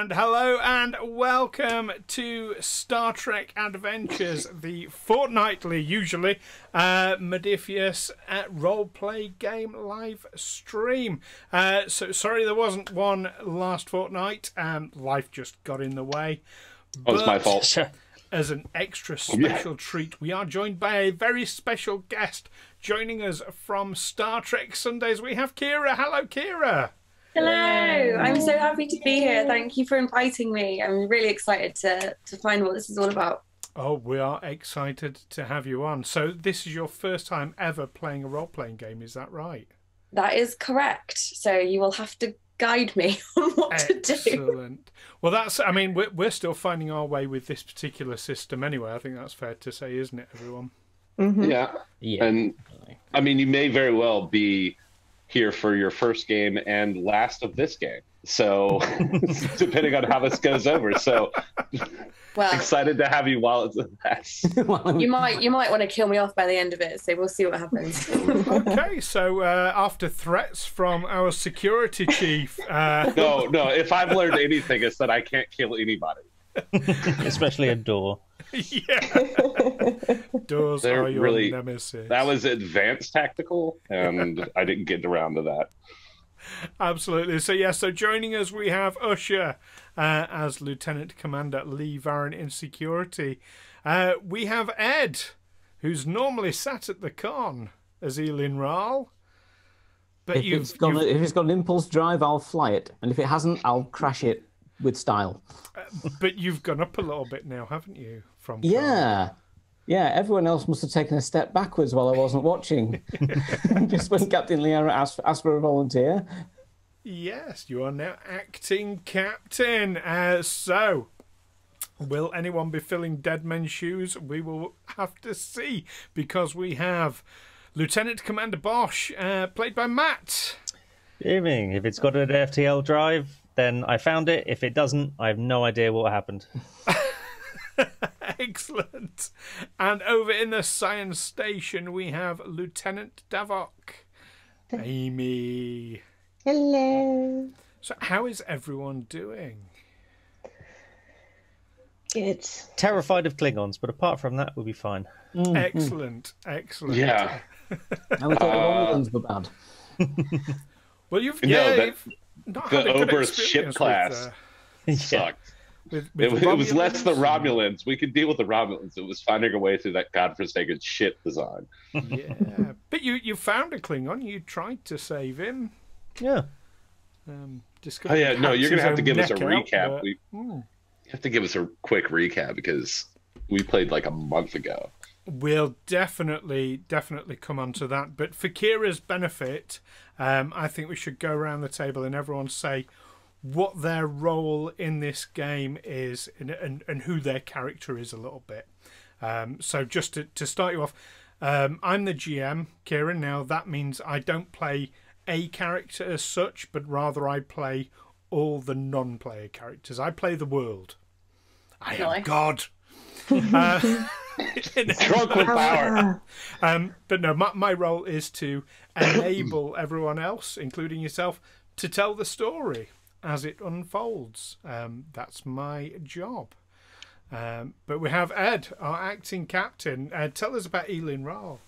And hello and welcome to Star Trek Adventures, the fortnightly, usually, Modifius roleplay game live stream. So sorry there wasn't one last fortnight. Life just got in the way. Oh, it's my fault. As an extra special treat, we are joined by a very special guest. Joining us from Star Trek Sundays, we have Kira. Hello, Kira. Hello, I'm so happy to be here. Thank you for inviting me. I'm really excited to find what this is all about. Oh, we are excited to have you on. So this is your first time ever playing a role-playing game, is that right? That is correct. So you will have to guide me on what to do. Excellent. Well, I mean, we're still finding our way with this particular system anyway. I think that's fair to say, isn't it, everyone? Mm-hmm. Yeah. And, I mean, you may very well be here for your first game and last of this game. So, depending on how this goes over. So, well, excited to have you while it's a mess. You might want to kill me off by the end of it. So we'll see what happens. Okay. So after threats from our security chief, no. If I've learned anything, it's that I can't kill anybody, especially a door. Yeah. Doors are your nemesis. That was advanced tactical, and I didn't get around to that. Absolutely. So, yeah, so joining us we have Usher as Lieutenant Commander Lee Varren in security. We have Ed, who's normally sat at the con as Eelin Wraal. But if it's got an impulse drive, I'll fly it. And if it hasn't, I'll crash it with style. But you've gone up a little bit now, haven't you? Yeah, everyone else must have taken a step backwards while I wasn't watching. Just when Captain Liara asked for a volunteer. Yes, you are now acting captain. So, will anyone be filling dead men's shoes? We will have to see, because we have Lieutenant Commander Bosh, played by Matt. Good evening. If it's got an FTL drive, then I found it. If it doesn't, I have no idea what happened. Excellent. And over in the science station, we have Lieutenant Davok. Amy. Hello. So how is everyone doing? Good. Terrified of Klingons, but apart from that, we'll be fine. Excellent. Excellent. Yeah. I would think the Romulans were bad. Well, you've not the had a good Oberth ship experience class sucked. It was less the Romulans. We could deal with the Romulans. It was finding a way through that godforsaken ship design. Yeah, but you found a Klingon. You tried to save him. Yeah. Oh yeah, no, you're gonna have to give us a recap. You have to give us a quick recap because we played like a month ago. We'll definitely come on to that. But for Kira's benefit, I think we should go around the table and everyone say what their role in this game is and who their character is a little bit. So just to start you off, I'm the GM, Kieran. Now that means I don't play a character as such, but rather I play all the non-player characters. I play the world. I am God. Drunk with power. But no, my role is to enable everyone else, including yourself, to tell the story as it unfolds. That's my job. But we have Ed, our acting captain. Tell us about Eelin Wraal.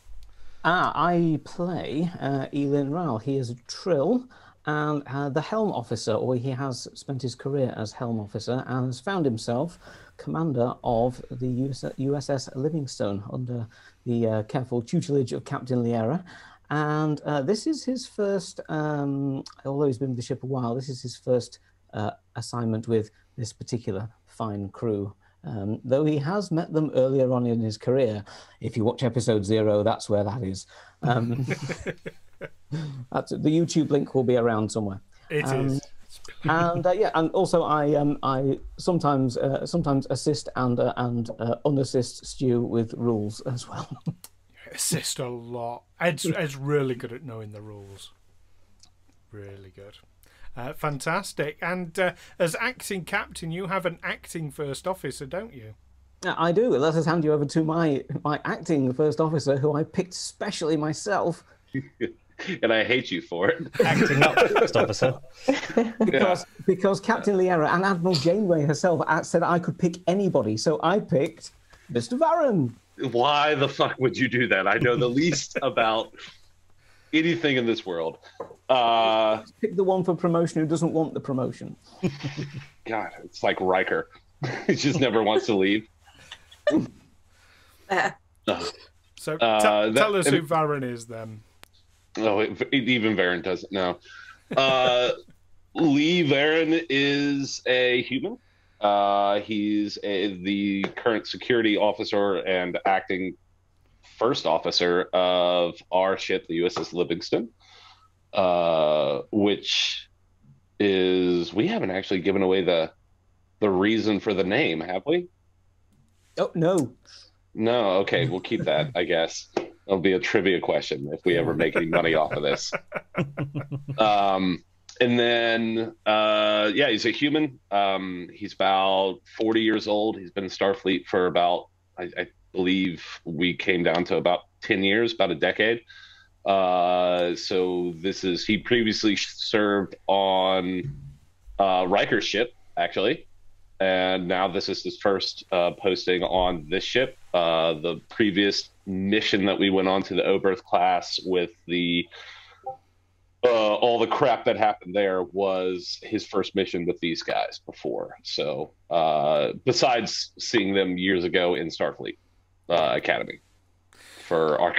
I play Eelin Wraal. He is a Trill and the Helm Officer, or he has spent his career as Helm Officer and has found himself commander of the USS Livingstone under the careful tutelage of Captain Liara. And this is his first, although he's been with the ship a while, this is his first assignment with this particular fine crew. Though he has met them earlier on in his career. If you watch episode 0, that's where that is. The YouTube link will be around somewhere. It is. And and also I sometimes assist and unassist Stu with rules as well. Assist a lot. Ed's really good at knowing the rules. Really good. Fantastic. And as acting captain, you have an acting first officer, don't you? I do. Let us hand you over to my acting first officer, who I picked specially myself. and I hate you for it. Acting up, first officer. Because Captain Liera and Admiral Janeway herself said I could pick anybody, so I picked Mr. Varren. Why the fuck would you do that? I know the least about anything in this world. Pick the one for promotion who doesn't want the promotion. God, it's like Riker. He just never wants to leave. So tell us who Varren is then. Oh, even Varren doesn't know. Lee Varren is a human. He's the current security officer and acting first officer of our ship, the USS Livingston, which is, we haven't actually given away the reason for the name, have we? Oh, no. No, okay, we'll keep that, I guess. It'll be a trivia question if we ever make any money off of this. And then, he's a human. He's about 40 years old. He's been in Starfleet for about, I believe we came down to about 10 years, about a decade. So he previously served on Riker's ship, actually. And now this is his first posting on this ship. The previous mission that we went on to the Oberth class with all the crap that happened there was his first mission with these guys before. So besides seeing them years ago in Starfleet Academy for our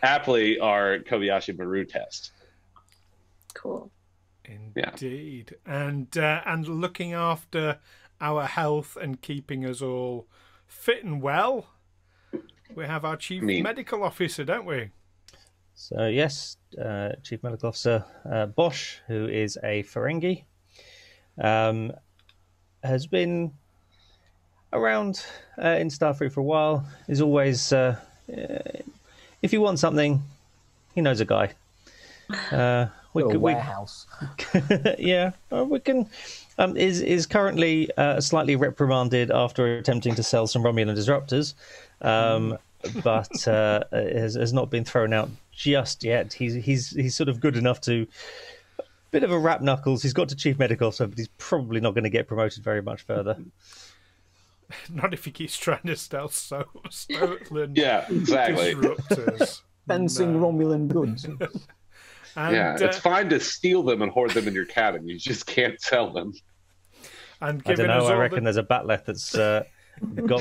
aptly our Kobayashi Maru test. Cool. Indeed. Yeah. And looking after our health and keeping us all fit and well, we have our Chief Medical Officer, don't we? So yes, Chief Medical Officer Bosh, who is a Ferengi, has been around in Starfleet for a while. Is always, if you want something, he knows a guy. Warehouse. Yeah, we can. Is currently slightly reprimanded after attempting to sell some Romulan disruptors, but has not been thrown out just yet. He's sort of good enough to. Bit of a rap knuckles. He's got to Chief Medical Officer, but he's probably not going to get promoted very much further. Not if he keeps trying to stealth Stolen. Yeah, exactly. Disruptors. Fencing Romulan goods. And, it's fine to steal them and hoard them in your cabin. You just can't sell them. And I don't know. I reckon there's a batleth that's got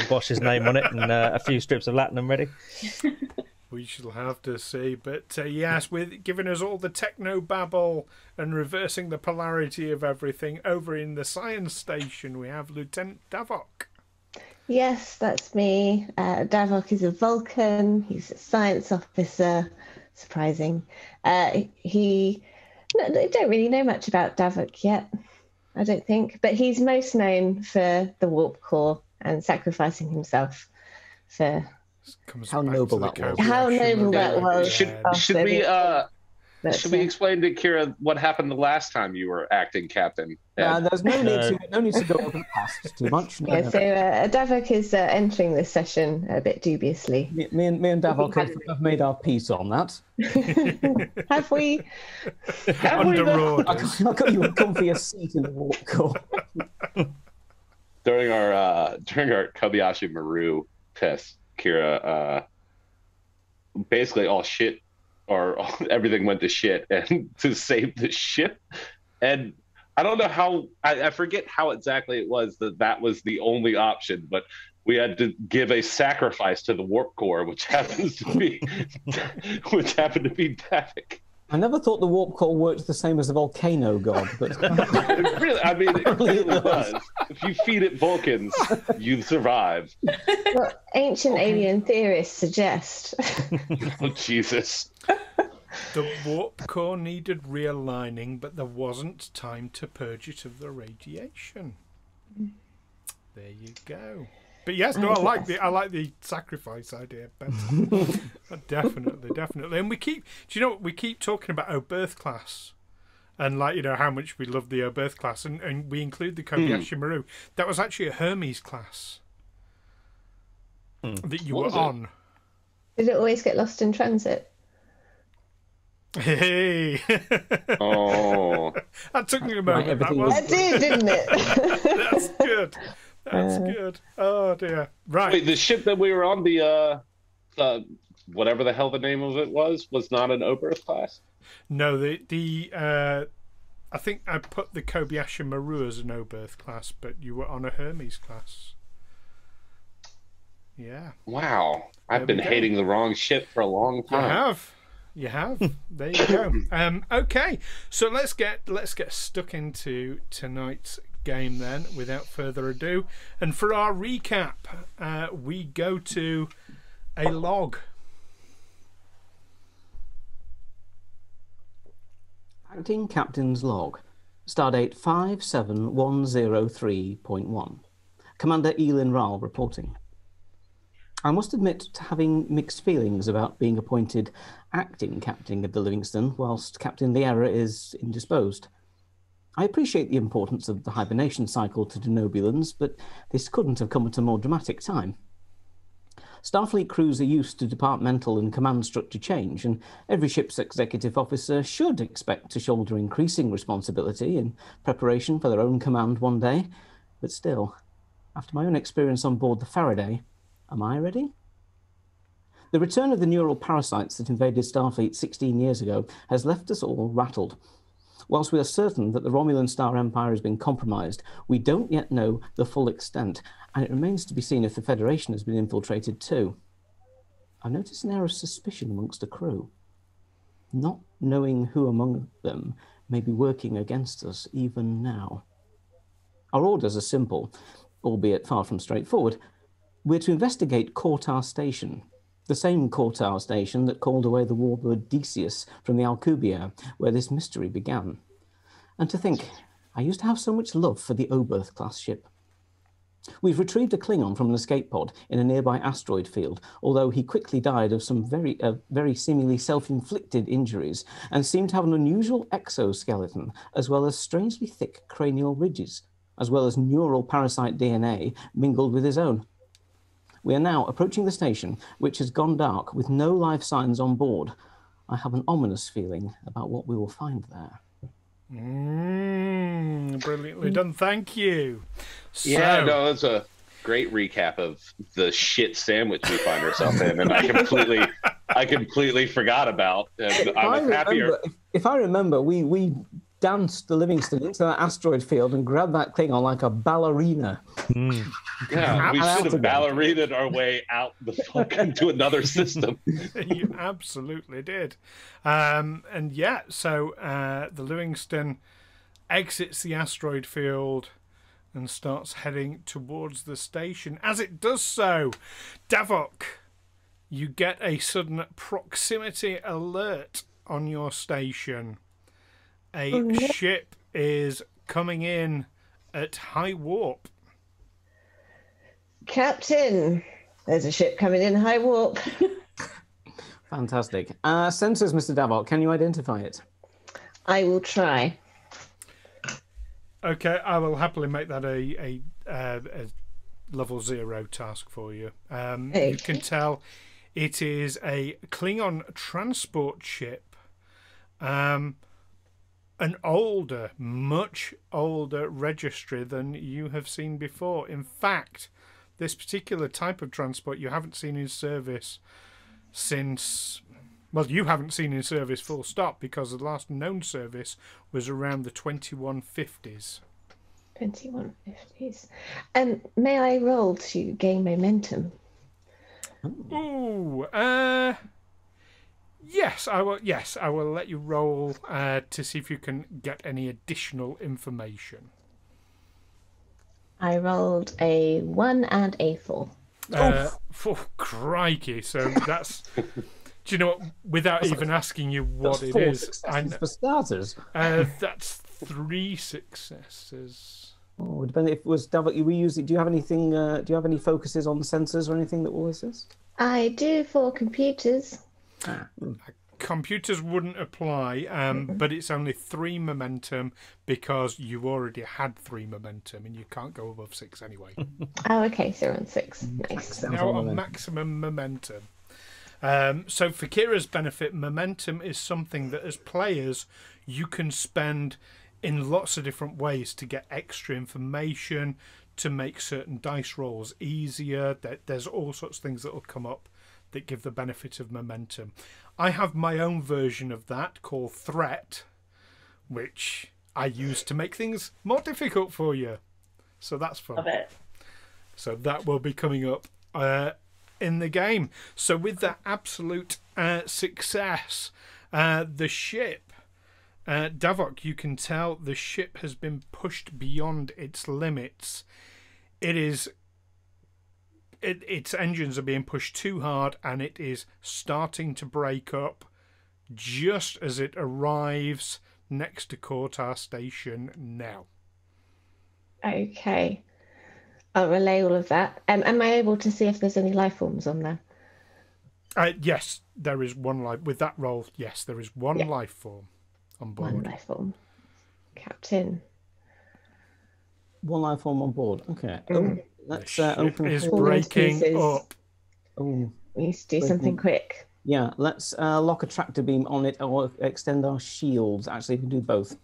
Bosch's name on it and a few strips of latinum ready. We shall have to see. But yes, with giving us all the techno babble and reversing the polarity of everything over in the science station, we have Lieutenant Davok. Yes, that's me. Davok is a Vulcan. He's a science officer. Surprising. I don't really know much about Davok yet, I don't think. But he's most known for the warp core and sacrificing himself for... How noble that was. How noble that was. Should we explain to Kira what happened the last time you were acting captain? There's no need to go over the past too much. No. Yeah, so Davok is entering this session a bit dubiously. Me and Davok have made our peace on that. Have we? Under orders. I got you a comfier seat in the warp core. During our Kobayashi Maru test, Kira, basically all shit. Or everything went to shit, and to save the ship. And I don't know how, I forget how exactly it was that was the only option, but we had to give a sacrifice to the warp core, which happens to be Davok. I never thought the warp core worked the same as the volcano god, but really, I mean, it really does. If you feed it Vulcans, you survive. Well, ancient alien theorists suggest. Oh, Jesus. The warp core needed realigning, but there wasn't time to purge it of the radiation. There you go. But yes, no, I like the sacrifice idea better. definitely. And we keep talking about Oberth class, and how much we love the Oberth class, and we include the Kobayashi Maru. That was actually a Hermes class that you were on. Did it always get lost in transit? Hey. Oh. That took me a moment. everything That was- That did, didn't it? That's good. That's good. Oh dear. Right. Wait, the ship that we were on, the whatever the hell the name of it was not an Oberth class? No, I think I put the Kobayashi Maru as an Oberth class, but you were on a Hermes class. Yeah. Wow. I've There we been go. hating the wrong ship for a long time. You have. There you go. Okay, so let's get stuck into tonight's game then, without further ado. And for our recap, we go to a log. Acting Captain's Log. Stardate 57103.1. Commander Eelin Wraal reporting. I must admit to having mixed feelings about being appointed acting captain of the Livingston whilst Captain Liera is indisposed. I appreciate the importance of the hibernation cycle to denobulans, but this couldn't have come at a more dramatic time. Starfleet crews are used to departmental and command structure change, and every ship's executive officer should expect to shoulder increasing responsibility in preparation for their own command one day. But still, after my own experience on board the Faraday, am I ready? The return of the neural parasites that invaded Starfleet 16 years ago has left us all rattled. Whilst we are certain that the Romulan Star Empire has been compromised, we don't yet know the full extent, and it remains to be seen if the Federation has been infiltrated too. I've noticed an air of suspicion amongst the crew, not knowing who among them may be working against us even now. Our orders are simple, albeit far from straightforward. We're to investigate Kortar Station, the same Kortar Station that called away the warbird Decius from the Alcubierre, where this mystery began. And to think, I used to have so much love for the Oberth class ship. We've retrieved a Klingon from an escape pod in a nearby asteroid field, although he quickly died of some very seemingly self-inflicted injuries and seemed to have an unusual exoskeleton, as well as strangely thick cranial ridges, as well as neural parasite DNA mingled with his own. We are now approaching the station, which has gone dark with no life signs on board. I have an ominous feeling about what we will find there. Brilliantly done. Thank you. Yeah, no, that's a great recap of the shit sandwich we find ourselves in, and I completely forgot about. And I was happier. If I remember, we danced the Livingston into that asteroid field and grabbed that Klingon like a ballerina. Yeah, we should have ballerinaed our way out the fuck into another system. You absolutely did. And yeah, so the Livingston exits the asteroid field and starts heading towards the station. As it does so, Davok, you get a sudden proximity alert on your station. A ship is coming in at high warp. Captain, there's a ship coming in high warp. Fantastic. Sensors, Mr. Davok, can you identify it? I will try. Okay, I will happily make that a level 0 task for you. You can tell it is a Klingon transport ship. An older, much older registry than you have seen before. In fact, this particular type of transport you haven't seen in service since... Well, you haven't seen in service full stop, because the last known service was around the 2150s. 2150s. May I roll to gain momentum? Ooh, yes, I will. Yes, I will let you roll to see if you can get any additional information. I rolled a 1 and a 4. For crikey! So that's. Do you know what? Without even asking you what it is, for starters. That's 3 successes. Oh, depending if it was Davok, you reuse it. Do you have anything? Do you have any focuses on sensors or anything that will assist? I do for computers. Computers wouldn't apply, but it's only 3 momentum because you already had 3 momentum and you can't go above 6 anyway. Oh, okay, so we're on 6. Nice. Now on maximum momentum. So for Kira's benefit, momentum is something that as players you can spend in lots of different ways to get extra information, to make certain dice rolls easier. There's all sorts of things that will come up that give the benefit of momentum. I have my own version of that called Threat, which I use to make things more difficult for you. So that's fun. Love it. So that will be coming up in the game. So with that absolute success, the ship, Davok, you can tell the ship has been pushed beyond its limits. Its engines are being pushed too hard, and it is starting to break up just as it arrives next to Kortar Station now. Okay. I'll relay all of that. Am I able to see if there's any life forms on there? Yes, there is one life. With that roll, yes, there is one life form on board. One life form. Captain. One life form on board. Okay. Let's The open. ship is All those breaking pieces. up. Oh, We need to do something quick. yeah. Let's lock a tractor beam on it or extend our shields. Actually, we can do both.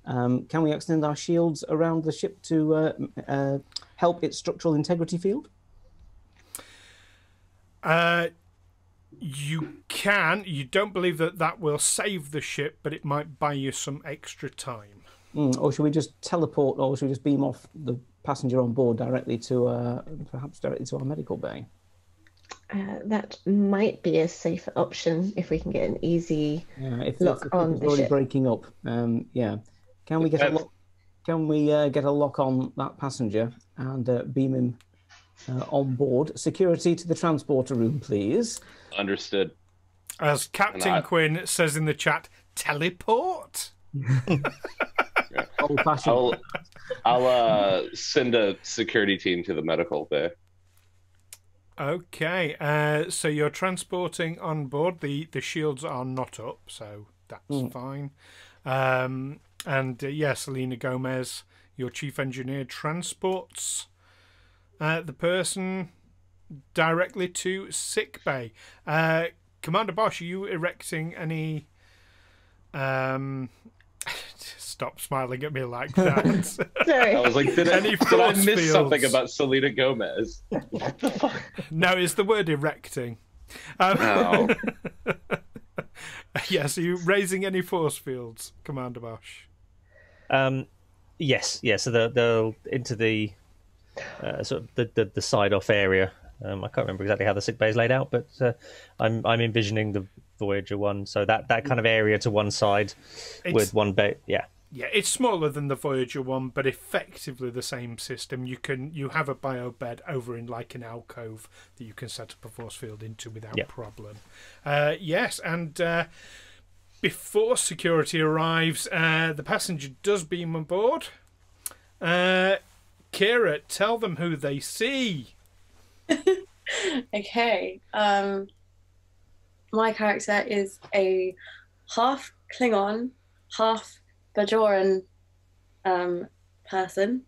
Can we extend our shields around the ship to help its structural integrity field? You can. You don't believe that will save the ship, but it might buy you some extra time. Or should we just teleport, or should we just beam off the passenger on board directly to perhaps directly to our medical bay? That might be a safer option if we can get an easy If lock the on ship is the already ship. breaking up, yeah. Can we get a lock? Can we get a lock on that passenger and beam him on board? Security to the transporter room, please. Understood. As Captain Quinn says in the chat, teleport? Old-fashioned. I'll send a security team to the medical bay. Okay, so you're transporting on board. The shields are not up, so that's fine. And yes, Selena Gomez, your chief engineer, transports the person directly to sick bay. Commander Bosh, are you erecting any... Stop smiling at me like that. Sorry. I was like, did I force miss fields? something about Selena Gomez? What the fuck? No, it's the word erecting. Oh. Yes, are you raising any force fields, Commander Bosh? Yes. So they'll into the sort of the side off area. I can't remember exactly how the sick bay is laid out, but I'm envisioning the Voyager one, so that kind of area to one side with one bay. Yeah, it's smaller than the Voyager one, but effectively the same system. You have a bio bed over in like an alcove that you can set up a force field into without problem. Yes, and before security arrives, the passenger does beam on board. Kira, tell them who they see. Okay. My character is a half Klingon, half Bajoran person.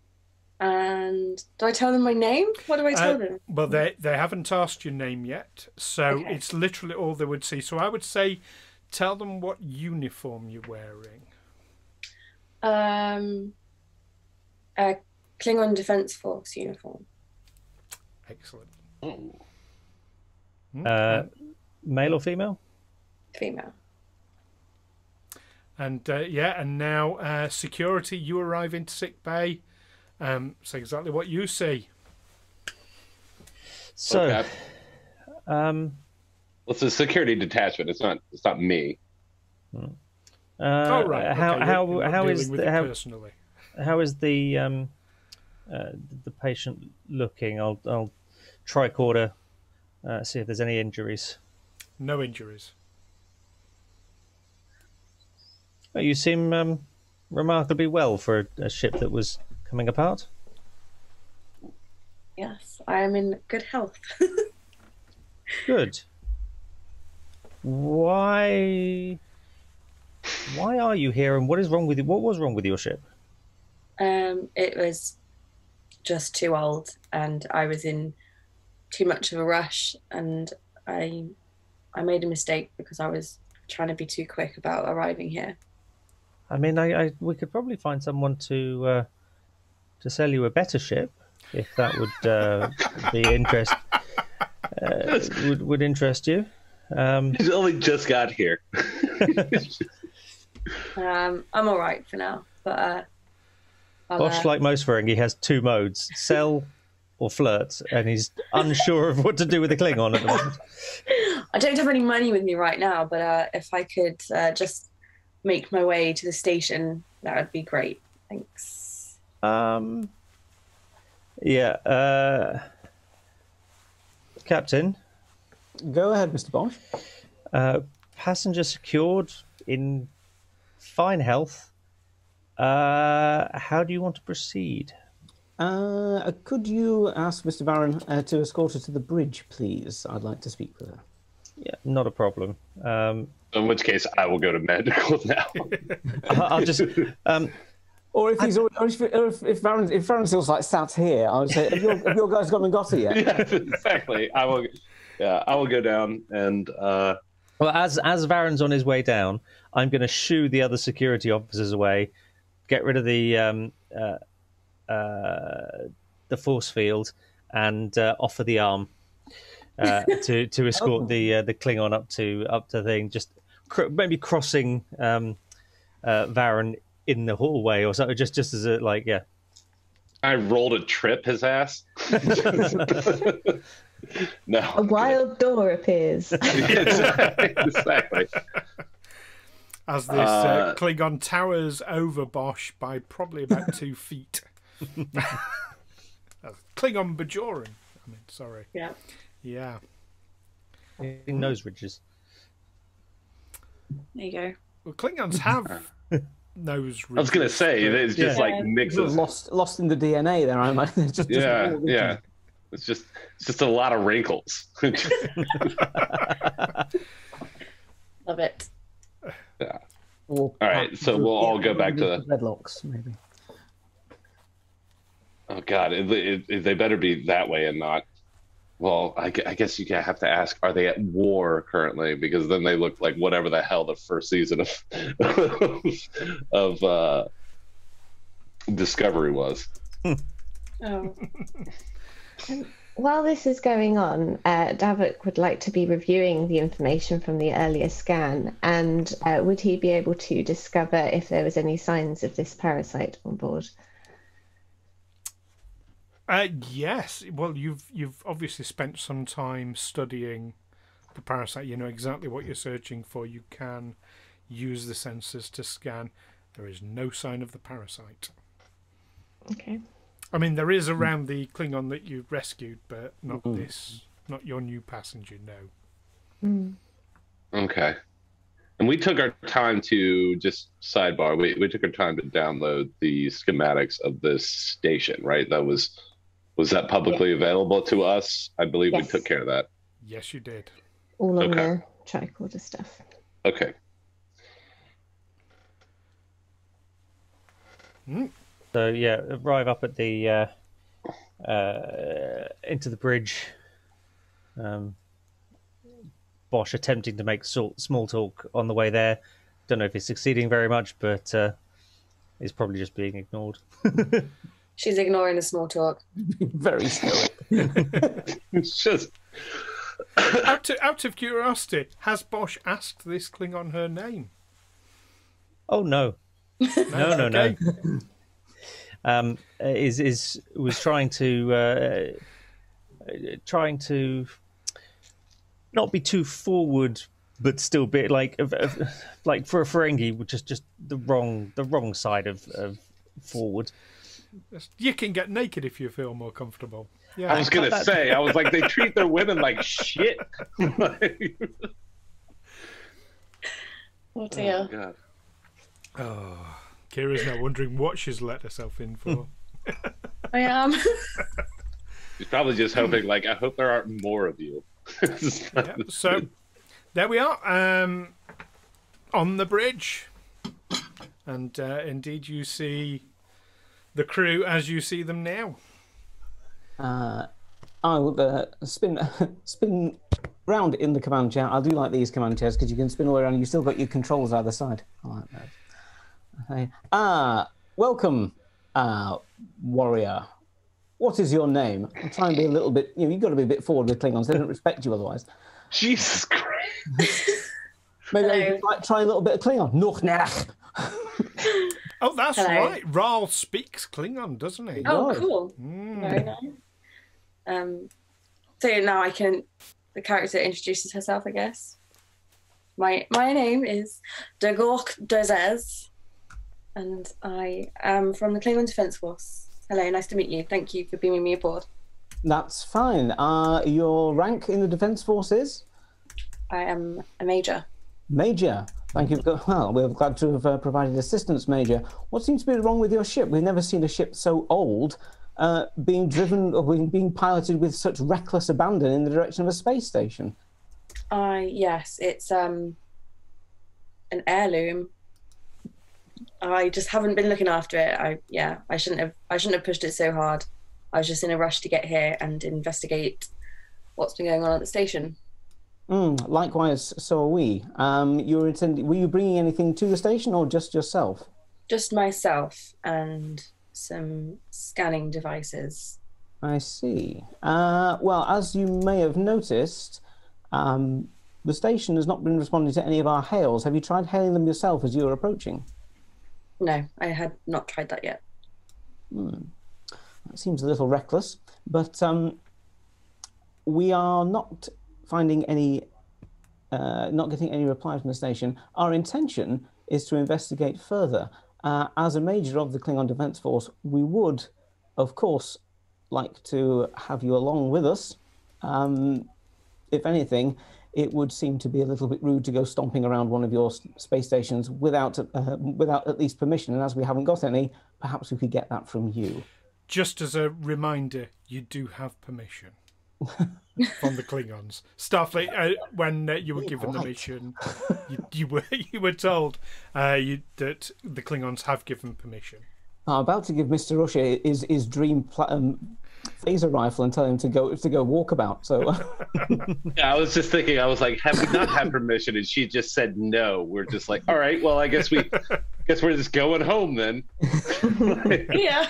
And do I tell them my name? What do I tell them? Well, they haven't asked your name yet, so it's literally all they would see. So I would say, tell them what uniform you're wearing. A Klingon Defense Force uniform. Excellent. Male or female? Female. And and now security, you arrive into sick bay. So exactly what you see. So, Okay. Well, it's a security detachment. It's not me. Oh right. How is personally? how is the patient looking? I'll tricorder, see if there's any injuries. No injuries. Well, you seem remarkably well for a ship that was coming apart. Yes, I am in good health. Good. Why are you here, and what is wrong with you? What was wrong with your ship? It was just too old, and I was in too much of a rush, and I I made a mistake because I was trying to be too quick about arriving here. I mean, we could probably find someone to sell you a better ship if that would be would interest you. He's only just got here. I'm all right for now, but Bosh, like most Ferengi, has two modes: sell or flirt, and he's unsure of what to do with the Klingon at the moment. I don't have any money with me right now, but if I could just make my way to the station, that would be great. Thanks. Yeah. Captain, Go ahead, Mr. Bosh. passenger secured in fine health. How do you want to proceed? Could you ask Mr. Varren to escort her to the bridge, please? I'd like to speak with her. Yeah, not a problem. In which case, I will go to medical now. I'll just. Or if he's, or if Varren feels like sat here, I would say, have your guys gone and got her yet? Yeah, exactly. I will go down and. Well, as Varren's on his way down, I'm going to shoo the other security officers away, get rid of the force field, and offer the arm to escort the Klingon up to the thing. Just maybe crossing Varren in the hallway or something, just as a yeah. I rolled a trip his ass. No. A wild door appears. Exactly. As this Klingon towers over Bosh by probably about 2 feet. Klingon Bajoran. I mean, sorry. Yeah. Yeah. Nose ridges. There you go. Well, Klingons have nose ridges. I was going to say, it's just like mixes. Lost in the DNA there, I might. Just Yeah. It's just a lot of wrinkles. Love it. Yeah. All right, so we'll all go back to the dreadlocks, maybe. Oh God, they better be that way and not. Well, I guess you have to ask: are they at war currently? Because then they look like whatever the hell the first season of Discovery was. Oh. While this is going on, Davok would like to be reviewing the information from the earlier scan, and would he be able to discover if there was any signs of this parasite on board? Yes. Well, you've obviously spent some time studying the parasite. You know exactly what you're searching for. You can use the sensors to scan. There is no sign of the parasite. Okay. I mean, there is around the Klingon that you rescued, but not this, not your new passenger, no. Okay. And we took our time to, just sidebar, we took our time to download the schematics of this station, right? Was that publicly available to us? I believe we took care of that. Yes, you did. All on the tricorder stuff. Okay. So yeah, arrive up at the into the bridge. Bosh attempting to make small talk on the way there. Don't know if he's succeeding very much, but he's probably just being ignored. She's ignoring the small talk. Very stoic. It's just out of curiosity, has Bosh asked this Klingon her name? Oh no, no. Was trying to not be too forward, but still be like for a Ferengi, just the wrong side of forward. You can get naked if you feel more comfortable. Yeah, I was gonna say, I was like, they treat their women like shit. Oh dear. Oh, God. Oh, Kira's now wondering what she's let herself in for. I am. She's probably just hoping, like, I hope there aren't more of you. Yeah, so there we are, on the bridge, and indeed you see the crew as you see them now. I will spin round in the command chair. I do like these command chairs because you can spin all around. You still got your controls either side. I like that. Okay. Welcome, warrior. What is your name? I'm trying to be a little bit. You've got to be a bit forward with Klingons. They don't respect you otherwise. Jesus Christ. Maybe I might try a little bit of Klingon. Noch nach. Oh, that's Hello. right. Wraal speaks Klingon, doesn't he? Oh, cool. Very nice. So now the character introduces herself, I guess. My name is Davok Dozez, and I am from the Klingon Defence Force. Hello, nice to meet you. Thank you for beaming me aboard. That's fine. Your rank in the Defence Force is? I am a major. Major. Thank you. Well, we're glad to have provided assistance, Major. What seems to be wrong with your ship? We've never seen a ship so old being driven or being piloted with such reckless abandon in the direction of a space station. Yes, it's an heirloom. I just haven't been looking after it. I shouldn't have pushed it so hard. I was just in a rush to get here and investigate what's been going on at the station. Likewise, so are we. Were you bringing anything to the station or just yourself? Just myself and some scanning devices. I see. Well, as you may have noticed, the station has not been responding to any of our hails. Have you tried hailing them yourself as you were approaching? No, I had not tried that yet. That seems a little reckless, but we are not finding any, not getting any reply from the station. Our intention is to investigate further. As a major of the Klingon Defence Force, we would, of course, like to have you along with us. If anything, it would seem to be a little bit rude to go stomping around one of your space stations without at least permission. And as we haven't got any, perhaps we could get that from you. Just as a reminder, you do have permission from the Klingons. Starfleet, when you were given the mission, you were told that the Klingons have given permission. I'm about to give Mr. Usher his dream phaser rifle and tell him to go walkabout. So Yeah, I was just thinking. I was like, have we not had permission? And she just said no. We're just like, all right. Well, I guess we're just going home then. Yeah.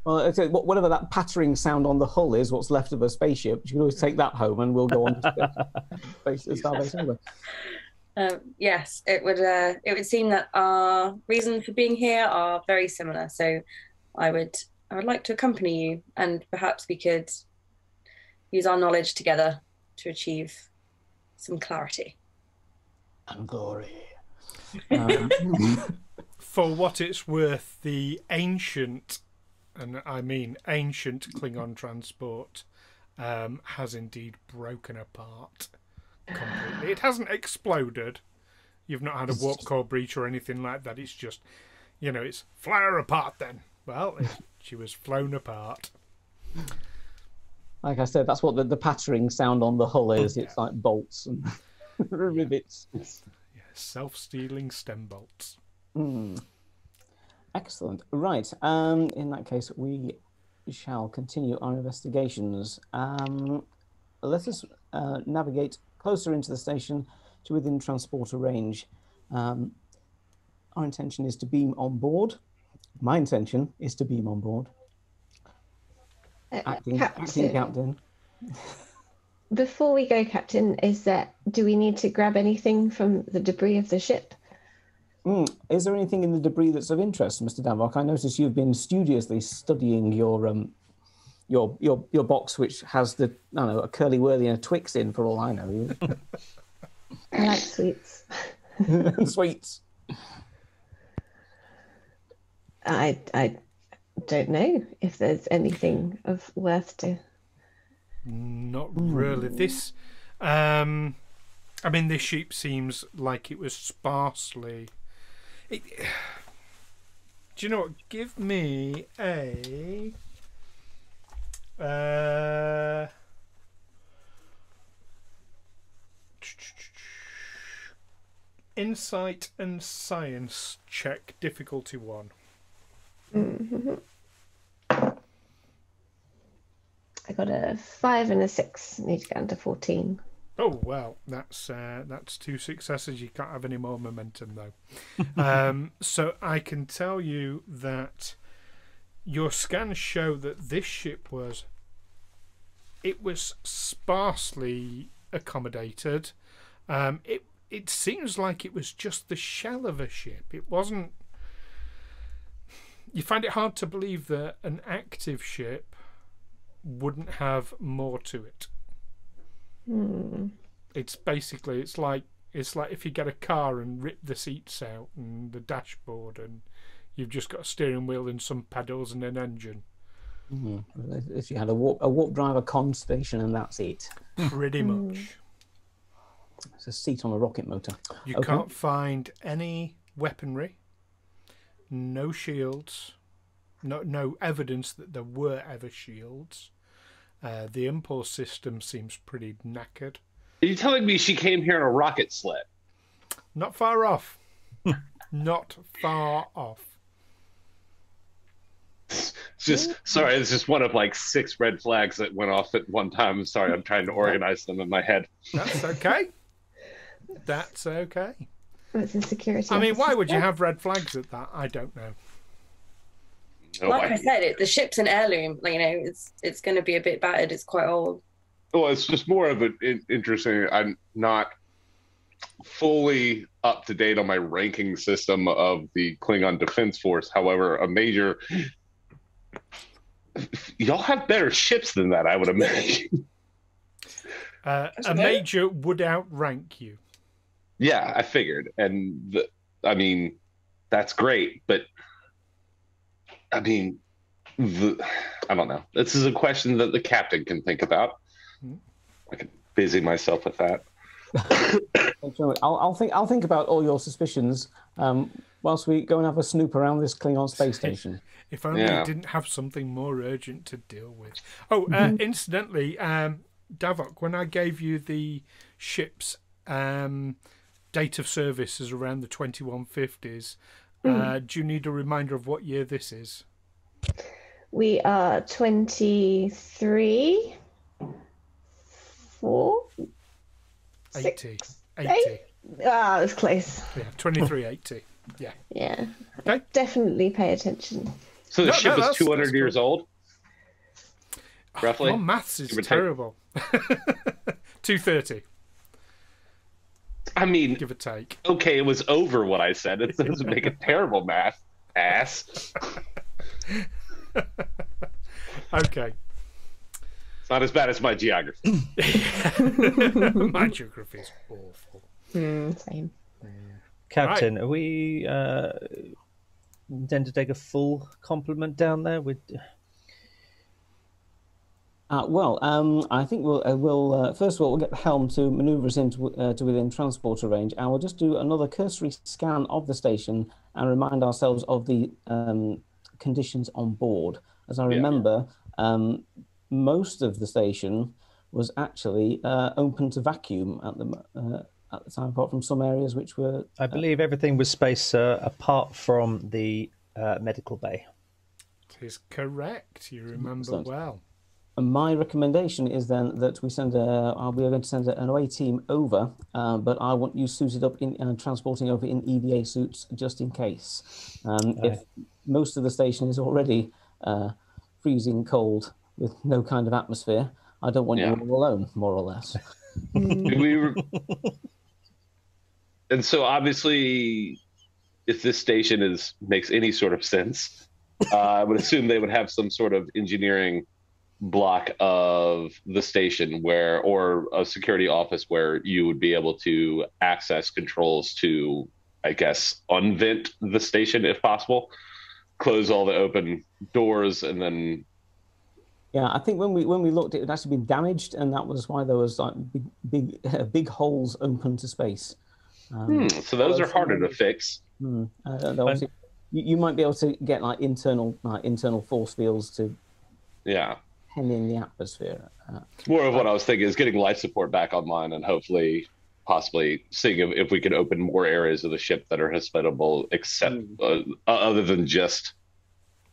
Well, whatever that pattering sound on the hull is, what's left of a spaceship, you can always take that home, and we'll go on to Starbase anyway. Yes, it would seem that our reasons for being here are very similar. So, I would like to accompany you, and perhaps we could use our knowledge together to achieve some clarity and glory. For what it's worth, the ancient, and I mean ancient Klingon transport has indeed broken apart completely. It hasn't exploded. You've not had a warp core breach or anything like that. It's just, it's fly her apart then. Well, she was flown apart. Like I said, that's what the pattering sound on the hull is. It's like bolts and rivets. Yeah, self-stealing stem bolts. Excellent. Right. In that case, we shall continue our investigations. Let us navigate closer into the station to within transporter range. Our intention is to beam on board. My intention is to beam on board. Acting captain. Before we go, Captain, do we need to grab anything from the debris of the ship? Is there anything in the debris that's of interest, Mr. Davok? I notice you've been studiously studying your box, which has a curly whirly and a Twix in, for all I know. I like sweets. Sweets. I don't know if there's anything of worth to. Not really. This, this sheep seems like it was sparsely. Do you know what? Give me a. Insight and science check, difficulty 1. 5 and a 6. Need to get under 14. Oh well, that's 2 successes. You can't have any more momentum though. So I can tell you that your scans show that this ship was sparsely accommodated. It seems like it was just the shell of a ship. It wasn't. You find it hard to believe that an active ship wouldn't have more to it. It's basically it's like if you get a car and rip the seats out and the dashboard and you've just got a steering wheel and some pedals and an engine. If you had a warp driver con station and that's it. Pretty much. It's a seat on a rocket motor. You can't find any weaponry, no shields, no evidence that there were ever shields. The impulse system seems pretty knackered. Are you telling me she came here in a rocket sled? Not far off. Not far off. Sorry, it's just one of like 6 red flags that went off at one time. I'm sorry, I'm trying to organize them in my head. That's okay. That's okay. It's a security. I mean, why would you have red flags at that? I don't know. Like I said, the ship's an heirloom. Like, it's going to be a bit battered. It's quite old. Well, it's just more of an interesting. I'm not fully up to date on my ranking system of the Klingon Defense Force. However, a major. Y'all have better ships than that, I would imagine. A major would outrank you. Yeah, I figured, and I mean, that's great, but I mean, I don't know. This is a question that the captain can think about. I can busy myself with that. I'll think about all your suspicions whilst we go and have a snoop around this Klingon space station. If only we didn't have something more urgent to deal with. Oh, incidentally, Davok, when I gave you the ship's date of service is around the 2150s, do you need a reminder of what year this is? We are 23, 4, 80. 8? Ah, it was close. Yeah, 2380. Yeah. Yeah. Okay. Definitely pay attention. So the ship is 200 years old? Roughly? Well, maths is terrible. 230. I mean, give or take. Okay, it was over what I said. It doesn't make a terrible math, ass. Okay. It's not as bad as my geography. My geography is awful. Same. Captain, are we intend to take a full complement down there? I think we'll first of all we'll get the helm to manoeuvre us into to within transporter range, and we'll just do another cursory scan of the station and remind ourselves of the conditions on board. As I remember, most of the station was actually open to vacuum at the time, apart from some areas which were. I believe everything was space apart from the medical bay. It is correct. You remember well. And my recommendation is then that we send we are going to send an away team over, but I want you suited up in transporting over in EVA suits just in case. If most of the station is already freezing cold with no kind of atmosphere, I don't want you all alone, more or less. And so obviously, if this station makes any sort of sense, I would assume they would have some sort of engineering block of the station or a security office where you would be able to access controls to, I guess, unvent the station if possible, close all the open doors, and then. Yeah, I think when we looked, it had actually been damaged, and that was why there was like big holes open to space. So those are harder to fix. You might be able to get like internal force fields to. Yeah. Pen in the atmosphere. More of what I was thinking is getting life support back online and hopefully, possibly seeing if we can open more areas of the ship that are hospitable, except other than just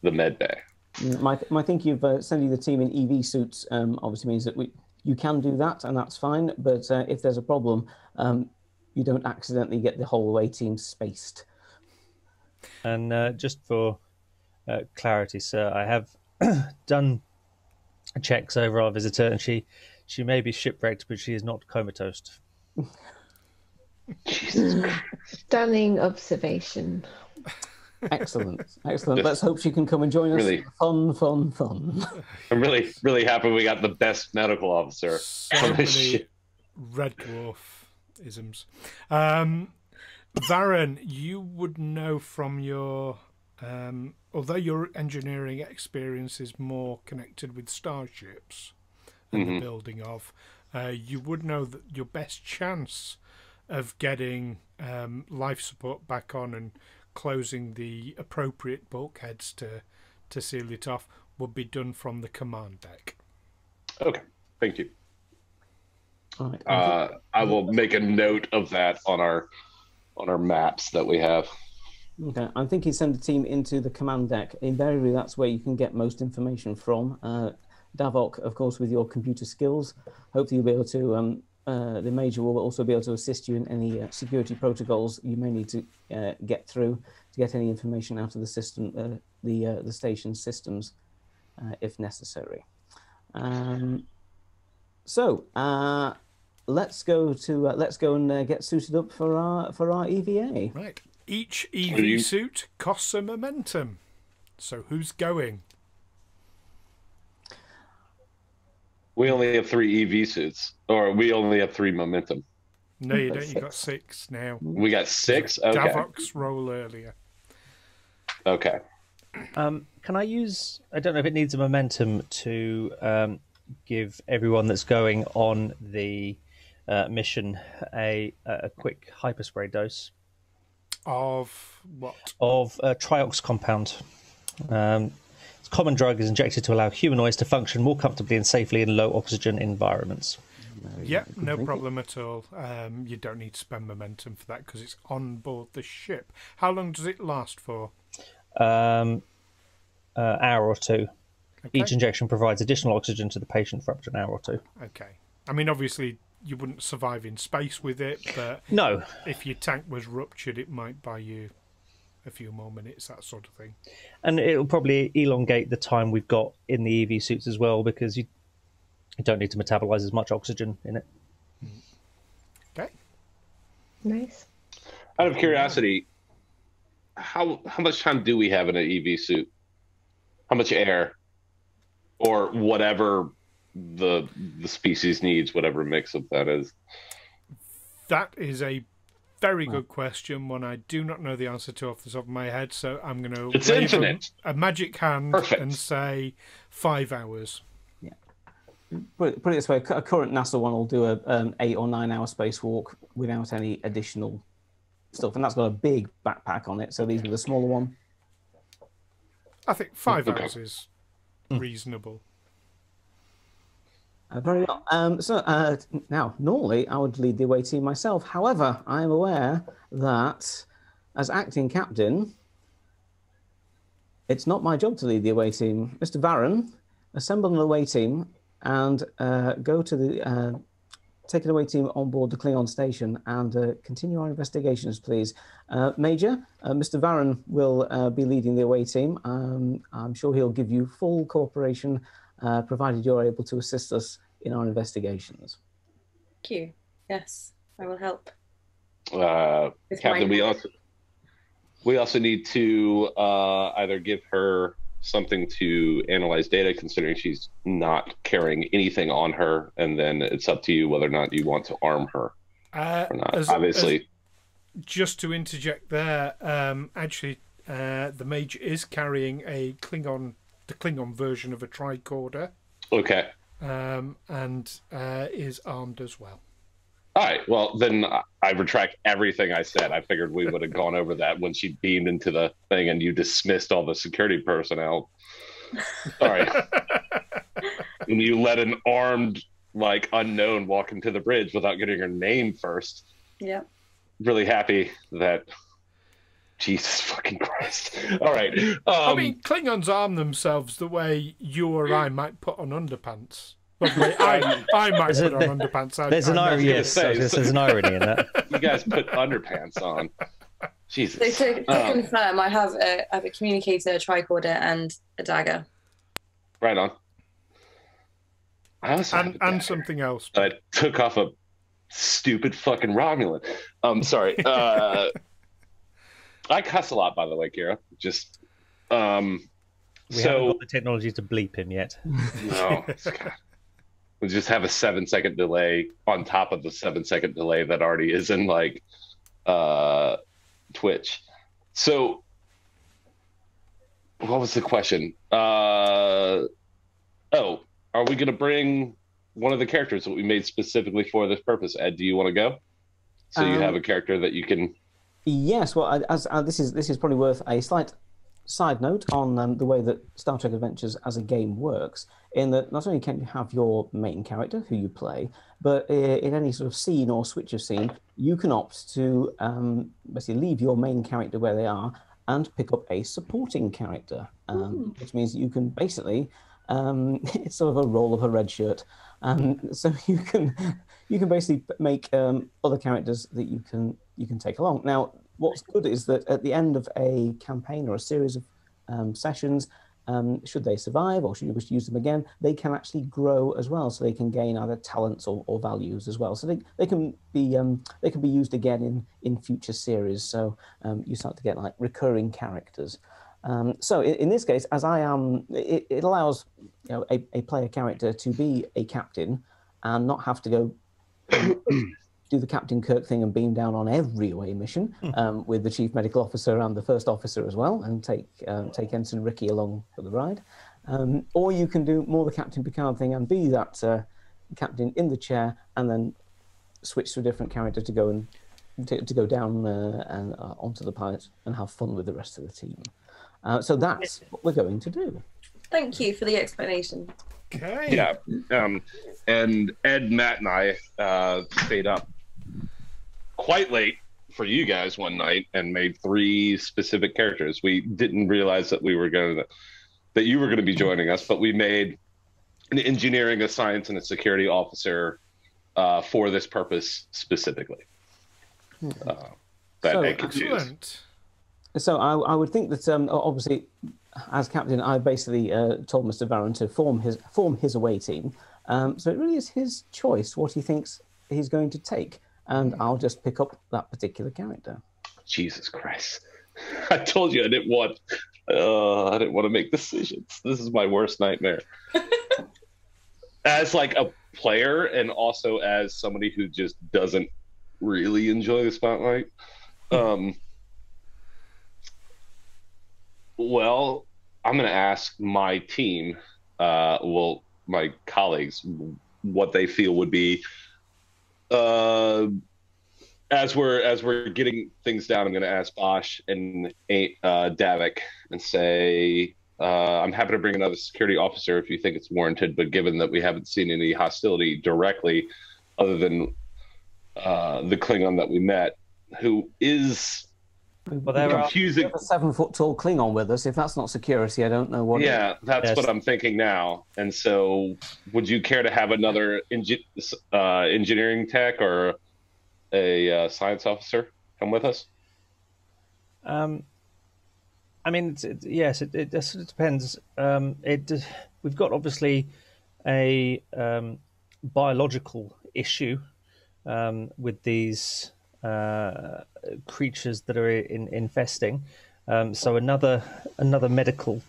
the med bay. I think you've sending the team in EV suits obviously means that you can do that, and that's fine. But if there's a problem, you don't accidentally get the whole away team spaced. And just for clarity, sir, I have done checks over our visitor, and she may be shipwrecked, but she is not comatose. Stunning observation. Excellent. Let's hope she can come and join us. Really, fun. I'm really, really happy we got the best medical officer. So many Red Dwarf isms. Varren, you would know from your, although your engineering experience is more connected with starships and the building of, you would know that your best chance of getting life support back on and closing the appropriate bulkheads to seal it off would be done from the command deck. Okay, thank you. All right. I will make a note of that on our maps that we have. Okay, I'm thinking send a team into the command deck. Invariably, that's where you can get most information from. Davok, of course, with your computer skills, hopefully you'll be able to. The Major will also be able to assist you in any security protocols you may need to get through to get any information out of the system, the station systems, if necessary. So let's go and get suited up for our EVA. Right. Each EV suit costs a momentum. So who's going? We only have 3 EV suits, or we only have 3 momentum. No, you don't. You got 6 now. We got 6. Okay. Davok's roll earlier. Okay. Can I use? I don't know if it needs a momentum to give everyone that's going on the mission a quick hyperspray dose Of what? of triox compound. This common drug is injected to allow humanoids to function more comfortably and safely in low oxygen environments. Yeah, no problem at all. You don't need to spend momentum for that because it's on board the ship. How long does it last for? Hour or two. Okay. Each injection provides additional oxygen to the patient for up to an hour or two. Okay. I mean, obviously, you wouldn't survive in space with it, but No. if your tank was ruptured, it might buy you a few more minutes, that sort of thing. And it'll probably elongate the time we've got in the EV suits as well, because you don't need to metabolize as much oxygen in it. Okay. Nice. Out of curiosity, how much time do we have in an EV suit? How much air, or whatever the species needs, whatever mix of that is? That is a very good question, one I do not know the answer to off the top of my head, so I'm going to It's infinite. a magic hand Perfect. and say 5 hours. Yeah. Put it this way: a current NASA one will do a 8 or 9 hour spacewalk without any additional stuff, and that's got a big backpack on it. So these are the smaller one. I think 5 Okay. hours is reasonable. Very well. Now, normally I would lead the away team myself. However, I am aware that as acting captain, it's not my job to lead the away team. Mr. Varren, assemble an away team and go to the take an away team on board the Klingon station and continue our investigations, please. Major, Mr. Varren will be leading the away team. I'm sure he'll give you full cooperation, provided you're able to assist us in our investigations. Thank you. Yes, I will help. With Captain, my- we also need to either give her something to analyze data, considering she's not carrying anything on her, and then it's up to you whether or not you want to arm her or not. Obviously, just to interject there, actually, the Mage is carrying the Klingon version of a tricorder, okay. and is armed as well. All right. Well, then I retract everything I said. I figured we would have gone over that when she beamed into the thing and you dismissed all the security personnel. Sorry. When you let an armed, unknown walk into the bridge without getting her name first. Yeah. Really happy that Jesus fucking Christ. All right. I mean, Klingons arm themselves the way you or I might put on underpants. Lovely. I might put on underpants. There's an irony. Yes, there's an irony in that. You guys put underpants on. Jesus. So to confirm, I have a communicator, a tricorder, and a dagger. Right on. I also have a dagger, and something else. I took off a stupid fucking Romulan. Sorry. I cuss a lot, by the way, Kira. Just we haven't got the technology to bleep him yet. No. We just have a 7-second delay on top of the 7-second delay that already is in like Twitch. So what was the question? Are we going to bring one of the characters that we made specifically for this purpose? Ed, do you want to go? So you have a character that you can... Yes, well, this is probably worth a slight side note on the way that Star Trek Adventures as a game works, in that not only can you have your main character who you play, but in any sort of scene or switch of scene, you can opt to basically leave your main character where they are and pick up a supporting character, which means you can basically, it's sort of a roll of a red shirt. So you can basically make other characters that you can take along. Now, what's good is that at the end of a campaign or a series of sessions, should they survive or should you wish to use them again, they can actually grow as well. So they can gain either talents or values as well. So they can be used again in future series. So you start to get like recurring characters. So in this case, as I am, it allows a player character to be a captain and not have to go do the Captain Kirk thing and beam down on every away mission with the chief medical officer and the first officer as well, and take Ensign Ricky along for the ride. Or you can do more the Captain Picard thing and be that captain in the chair, and then switch to a different character to go and to go down and onto the pilot and have fun with the rest of the team. So that's what we're going to do. Thank you for the explanation. Okay. Yeah. And Ed, Matt, and I stayed up quite late for you guys one night and made 3 specific characters. We didn't realize that you were going to be joining us, but we made an engineering, a science, and a security officer for this purpose specifically. That Ed could choose. So I would think that obviously, as captain, I basically told Mr. Varren to form his away team. So it really is his choice what he thinks he's going to take, and I'll just pick up that particular character. Jesus Christ! I told you I didn't want to make decisions. This is my worst nightmare. As like a player, and also as somebody who just doesn't really enjoy the spotlight. Well, I'm going to ask my team, my colleagues, what they feel would be, as we're getting things down, I'm going to ask Bosh and Davok and say, I'm happy to bring another security officer if you think it's warranted, but given that we haven't seen any hostility directly other than the Klingon that we met, who is... Well, confusing. We have a 7-foot-tall Klingon with us. If that's not security, I don't know what. Yeah, that's what I'm thinking now. And so, would you care to have another engineering tech or a science officer come with us? I mean, yes, it sort of depends. We've got obviously a biological issue with these creatures that are infesting. So another medical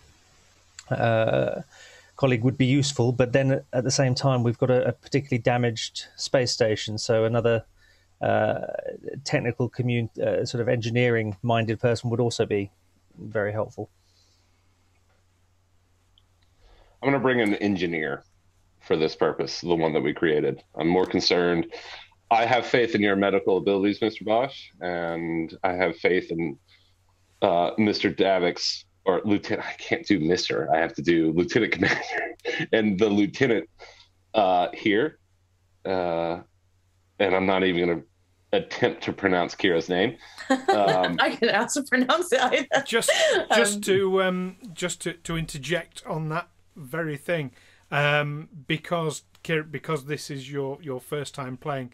colleague would be useful, but then at the same time we've got a particularly damaged space station, so another technical sort of engineering minded person would also be very helpful. I'm going to bring an engineer for this purpose, the one that we created. I'm more concerned. I have faith in your medical abilities, Mr. Bosh, and I have faith in Mr. Davok's, or Lieutenant. I can't do Mr. I have to do Lieutenant Commander, and the lieutenant here. And I'm not even going to attempt to pronounce Kira's name. I can also pronounce it either. Just to interject on that very thing, because Kira, because this is your first time playing,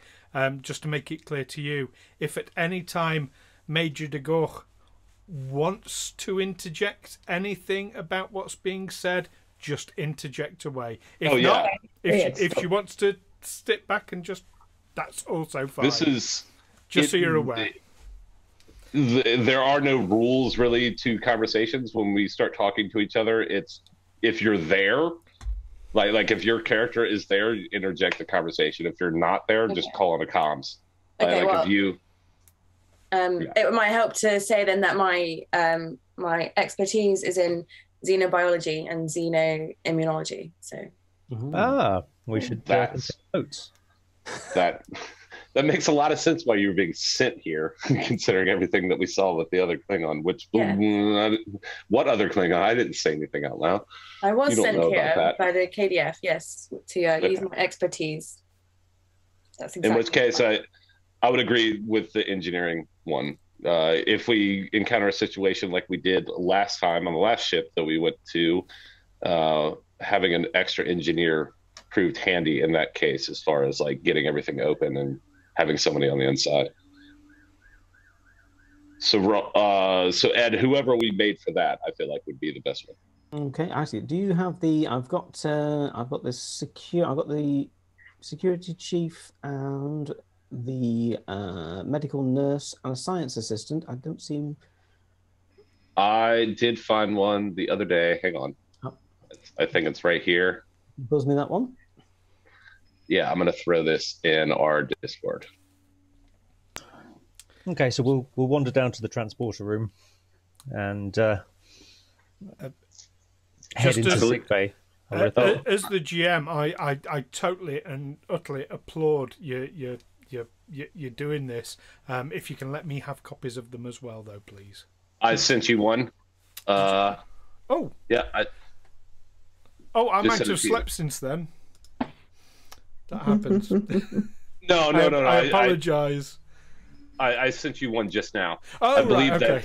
just to make it clear to you, if at any time Major Davok wants to interject anything about what's being said, just interject away. If she wants to step back and just, that's also fine. This is just so you're aware. There are no rules really to conversations when we start talking to each other. It's if you're there, like if your character is there, interject the conversation. If you're not there, just call on the comms. Okay, if you. It might help to say then that my expertise is in xenobiology and xenoimmunology. So we should take notes. That makes a lot of sense why you were being sent here, considering everything that we saw with the other Klingon. What other Klingon? I didn't say anything out loud. I was sent here by the KDF, yes, to use my expertise. That's exactly. In which case, I would agree with the engineering one. If we encounter a situation like we did last time on the last ship that we went to, having an extra engineer proved handy in that case, as far as like getting everything open and having somebody on the inside. So Ed, whoever we made for that, I feel like would be the best one. Okay, actually, do you have the? I've got the security chief and the medical nurse and a science assistant. I don't seem. I did find one the other day. Hang on. Oh. I think it's right here. Buzz me that one. Yeah, I'm going to throw this in our Discord. Okay, so we'll wander down to the transporter room and head into sick bay. As the GM, I totally and utterly applaud you doing this. If you can let me have copies of them as well, though, please. I sent you one. Oh. Yeah. I might have slept since then. That happens. No. I apologize. I sent you one just now. Oh, I believe okay.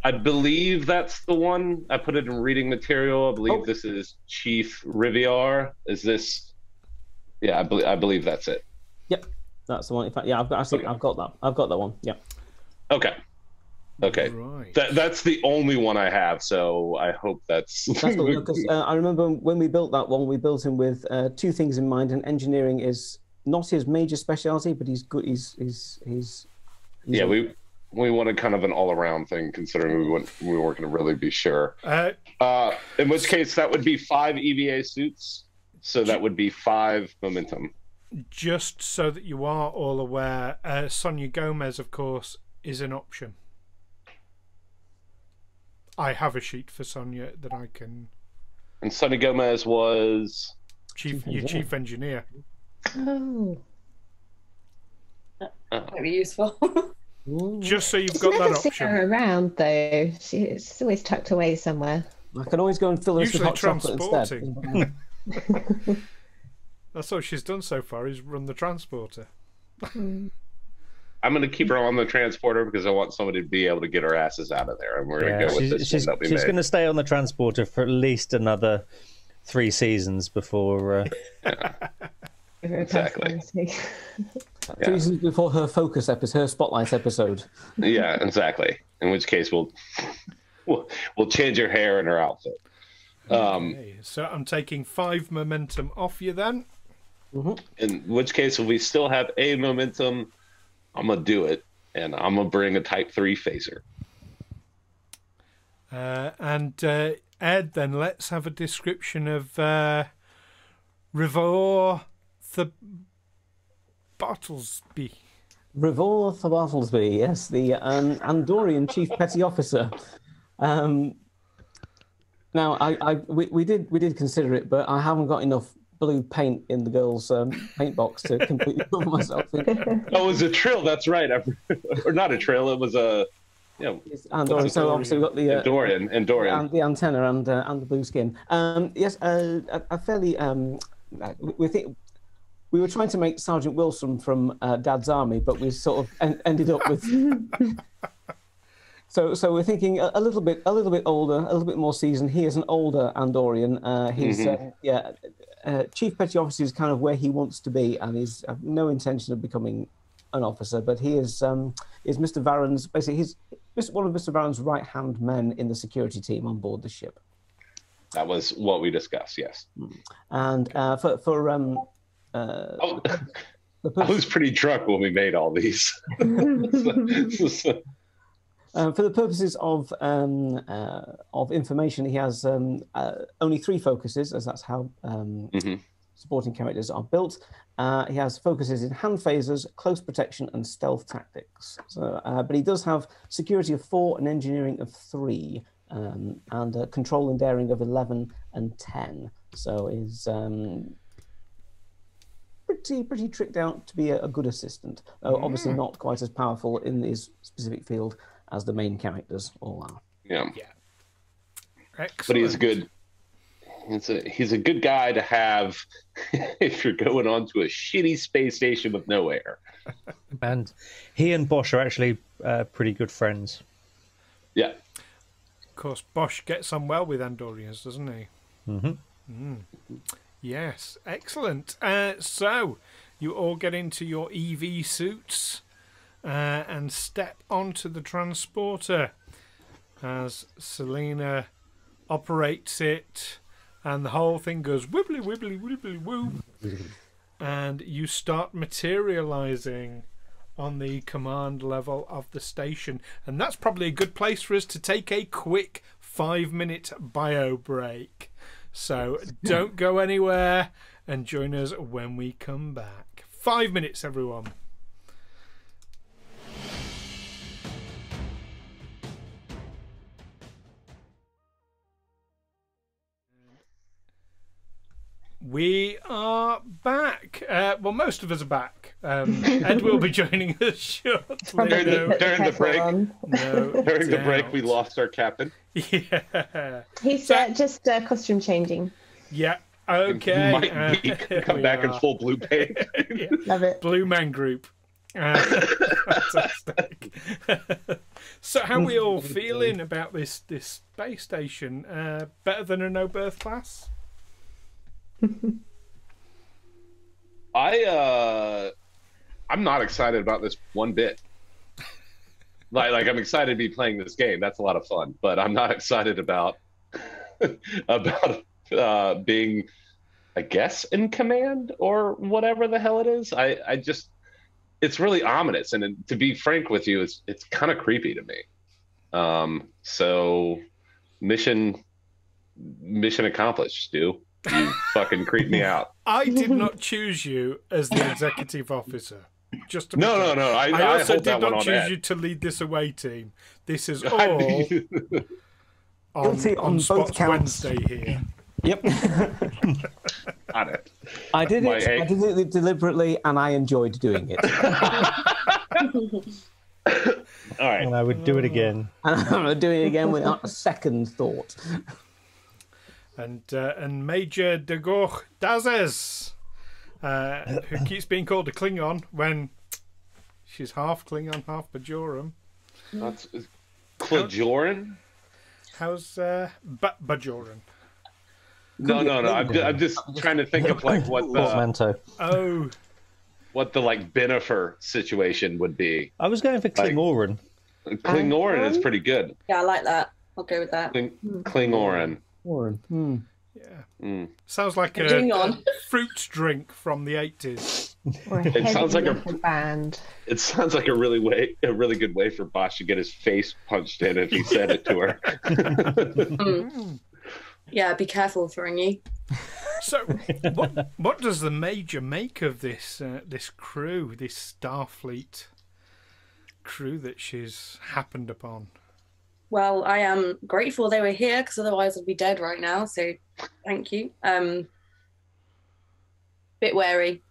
I believe that's the one. I put it in reading material. I believe this is Chief Riviar. Is this? Yeah, I believe that's it. Yep, that's the one. In fact, yeah, I've got that. I've got that one. Yeah. Okay. Right. That's the only one I have. So I hope that's. That's because I remember when we built that one, we built him with two things in mind, and engineering is not his major specialty, but he's good. He's yeah, we wanted kind of an all-around thing, considering we weren't going to really be sure. In which case, that would be 5 EVA suits, so that would be 5 momentum. Just so that you are all aware, Sonia Gomez, of course, is an option. I have a sheet for Sonia that I can. And Sonia Gomez was your chief engineer. Oh. That might be useful. Just so you've got that never option. See her around though. She's always tucked away somewhere. I can always go and fill this with hot chocolate instead. That's all she's done so far, is run the transporter. I'm going to keep her on the transporter because I want somebody to be able to get her asses out of there, and we're going to go with this. She's going to stay on the transporter for at least another 3 seasons before. Exactly. 3 seasons before her focus episode, her spotlight episode. Yeah, exactly. In which case we'll change her hair and her outfit. Okay, so I'm taking 5 momentum off you then. In which case, if we still have a momentum, I'm gonna do it, and I'm gonna bring a Type 3 phaser. And Ed, then let's have a description of Rivor the Bartlesby. Rivor the Bartlesby, yes, the Andorian Chief Petty Officer. Now, we did consider it, but I haven't got enough blue paint in the girls' paint box to completely cover myself in. Oh, it was a trill. That's right. Or not a trill. It was a. It's Andorian. So obviously we've got the Andorian, and the antenna and the blue skin. Yes, a fairly. We think we were trying to make Sergeant Wilson from Dad's Army, but we sort of ended up with. So we're thinking a little bit older, a little bit more seasoned. He is an older Andorian. Chief Petty Officer is kind of where he wants to be, and he's no intention of becoming an officer. But he is Mr. Varren's he's one of Mr. Varren's right-hand men in the security team on board the ship. That was what we discussed. Yes. And I was pretty drunk when we made all these. For the purposes of information, he has only 3 focuses, as that's how supporting characters are built. He has focuses in hand phasers, close protection, and stealth tactics. So, but he does have security of 4 and engineering of 3, and control and daring of 11 and 10. So is pretty tricked out to be a good assistant. Obviously not quite as powerful in his specific field as the main characters all are. Yeah. Excellent. But he's good. He's a good guy to have if you're going on to a shitty space station with no air. And he and Bosh are actually pretty good friends. Yeah. Of course, Bosh gets on well with Andorians, doesn't he? Yes, excellent. So, you all get into your EV suits and step onto the transporter as Selena operates it, and the whole thing goes wibbly, wibbly, wibbly, woo. And you start materializing on the command level of the station. And that's probably a good place for us to take a quick 5-minute bio break. So don't go anywhere and join us when we come back. 5 minutes, everyone. We are back. Well, most of us are back. Ed will be joining us shortly. During the break, during the break, we lost our captain. Yeah. He's just costume changing. Yeah. Okay. Might be come back in full blue paint. Yeah. Love it. Blue Man Group. Fantastic. So, how are we all feeling about this space station? Better than a no berth class? I'm not excited about this one bit. Like I'm excited to be playing this game. That's a lot of fun, but I'm not excited about being, I guess, in command or whatever the hell it is. I just, it's really ominous, and to be frank with you, it's kind of creepy to me. So mission accomplished, Stu. You fucking creep me out. I did not choose you as the executive officer. Just to No. I also hold did that one not on choose Ed. you to lead this away team. This is all Guilty on both Spots counts. Wednesday here. Yep. Got it. I did it deliberately, and I enjoyed doing it. All right. And I would do it again. And I'm going to do it again without a second thought. And Major Davok Dazes, who keeps being called a Klingon when she's half Klingon, half Bajoran. That's Klajoran? How's Bajoran? No. I'm just trying to think of like what Portmanteau. what the like Benifer situation would be. I was going for Klingoran. Klingoran is pretty good. Yeah, I like that. I'll go with that. Klingoran. Yeah. Sounds like a fruit drink from the 80s. It sounds like a band. It sounds like a really good way for Bosh to get his face punched in if he said it to her. Yeah, be careful, Ferengi. So, what does the Major make of this crew, this Starfleet crew that she's happened upon? Well, I am grateful they were here because otherwise I'd be dead right now. So, thank you. Bit wary,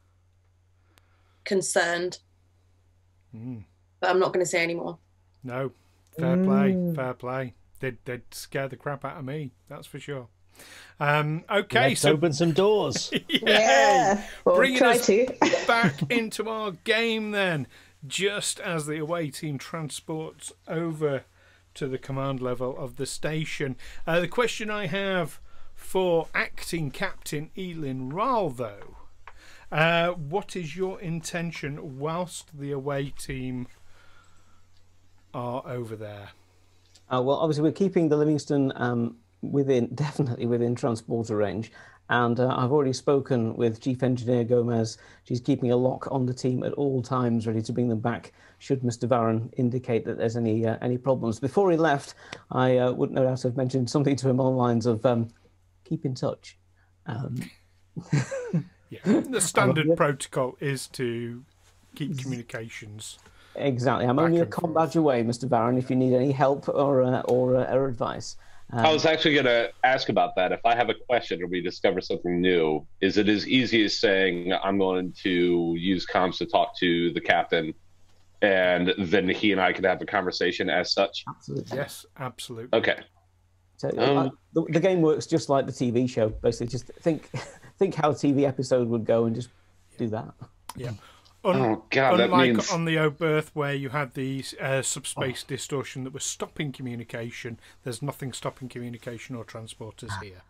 concerned, but I'm not going to say any more. No, fair play. They'd scare the crap out of me. That's for sure. Okay, Let's so open some doors. Yeah. Or bringing try us to. back into our game then, just as the away team transports over to the command level of the station. The question I have for acting captain Eelin Wraal, though, what is your intention whilst the away team are over there? Well, obviously we're keeping the Livingston definitely within transporter range, and I've already spoken with Chief Engineer Gomez. She's keeping a lock on the team at all times, ready to bring them back should Mr. Varren indicate that there's any problems. Before he left, I would no doubt have mentioned something to him on the lines of keep in touch. Yeah, the standard protocol is to keep communications. Exactly. I'm only a com badge away, Mr. Varren, if you need any help or advice. I was actually going to ask about that. If I have a question or we discover something new, is it as easy as saying I'm going to use comms to talk to the captain, and then he and I can have a conversation as such? Absolutely. Yes, absolutely. Okay. So the game works just like the TV show. Basically, just think how a TV episode would go and just do that. Yeah. Oh God, that unlike means on the Oberth where you had the subspace distortion that was stopping communication, there's nothing stopping communication or transporters here.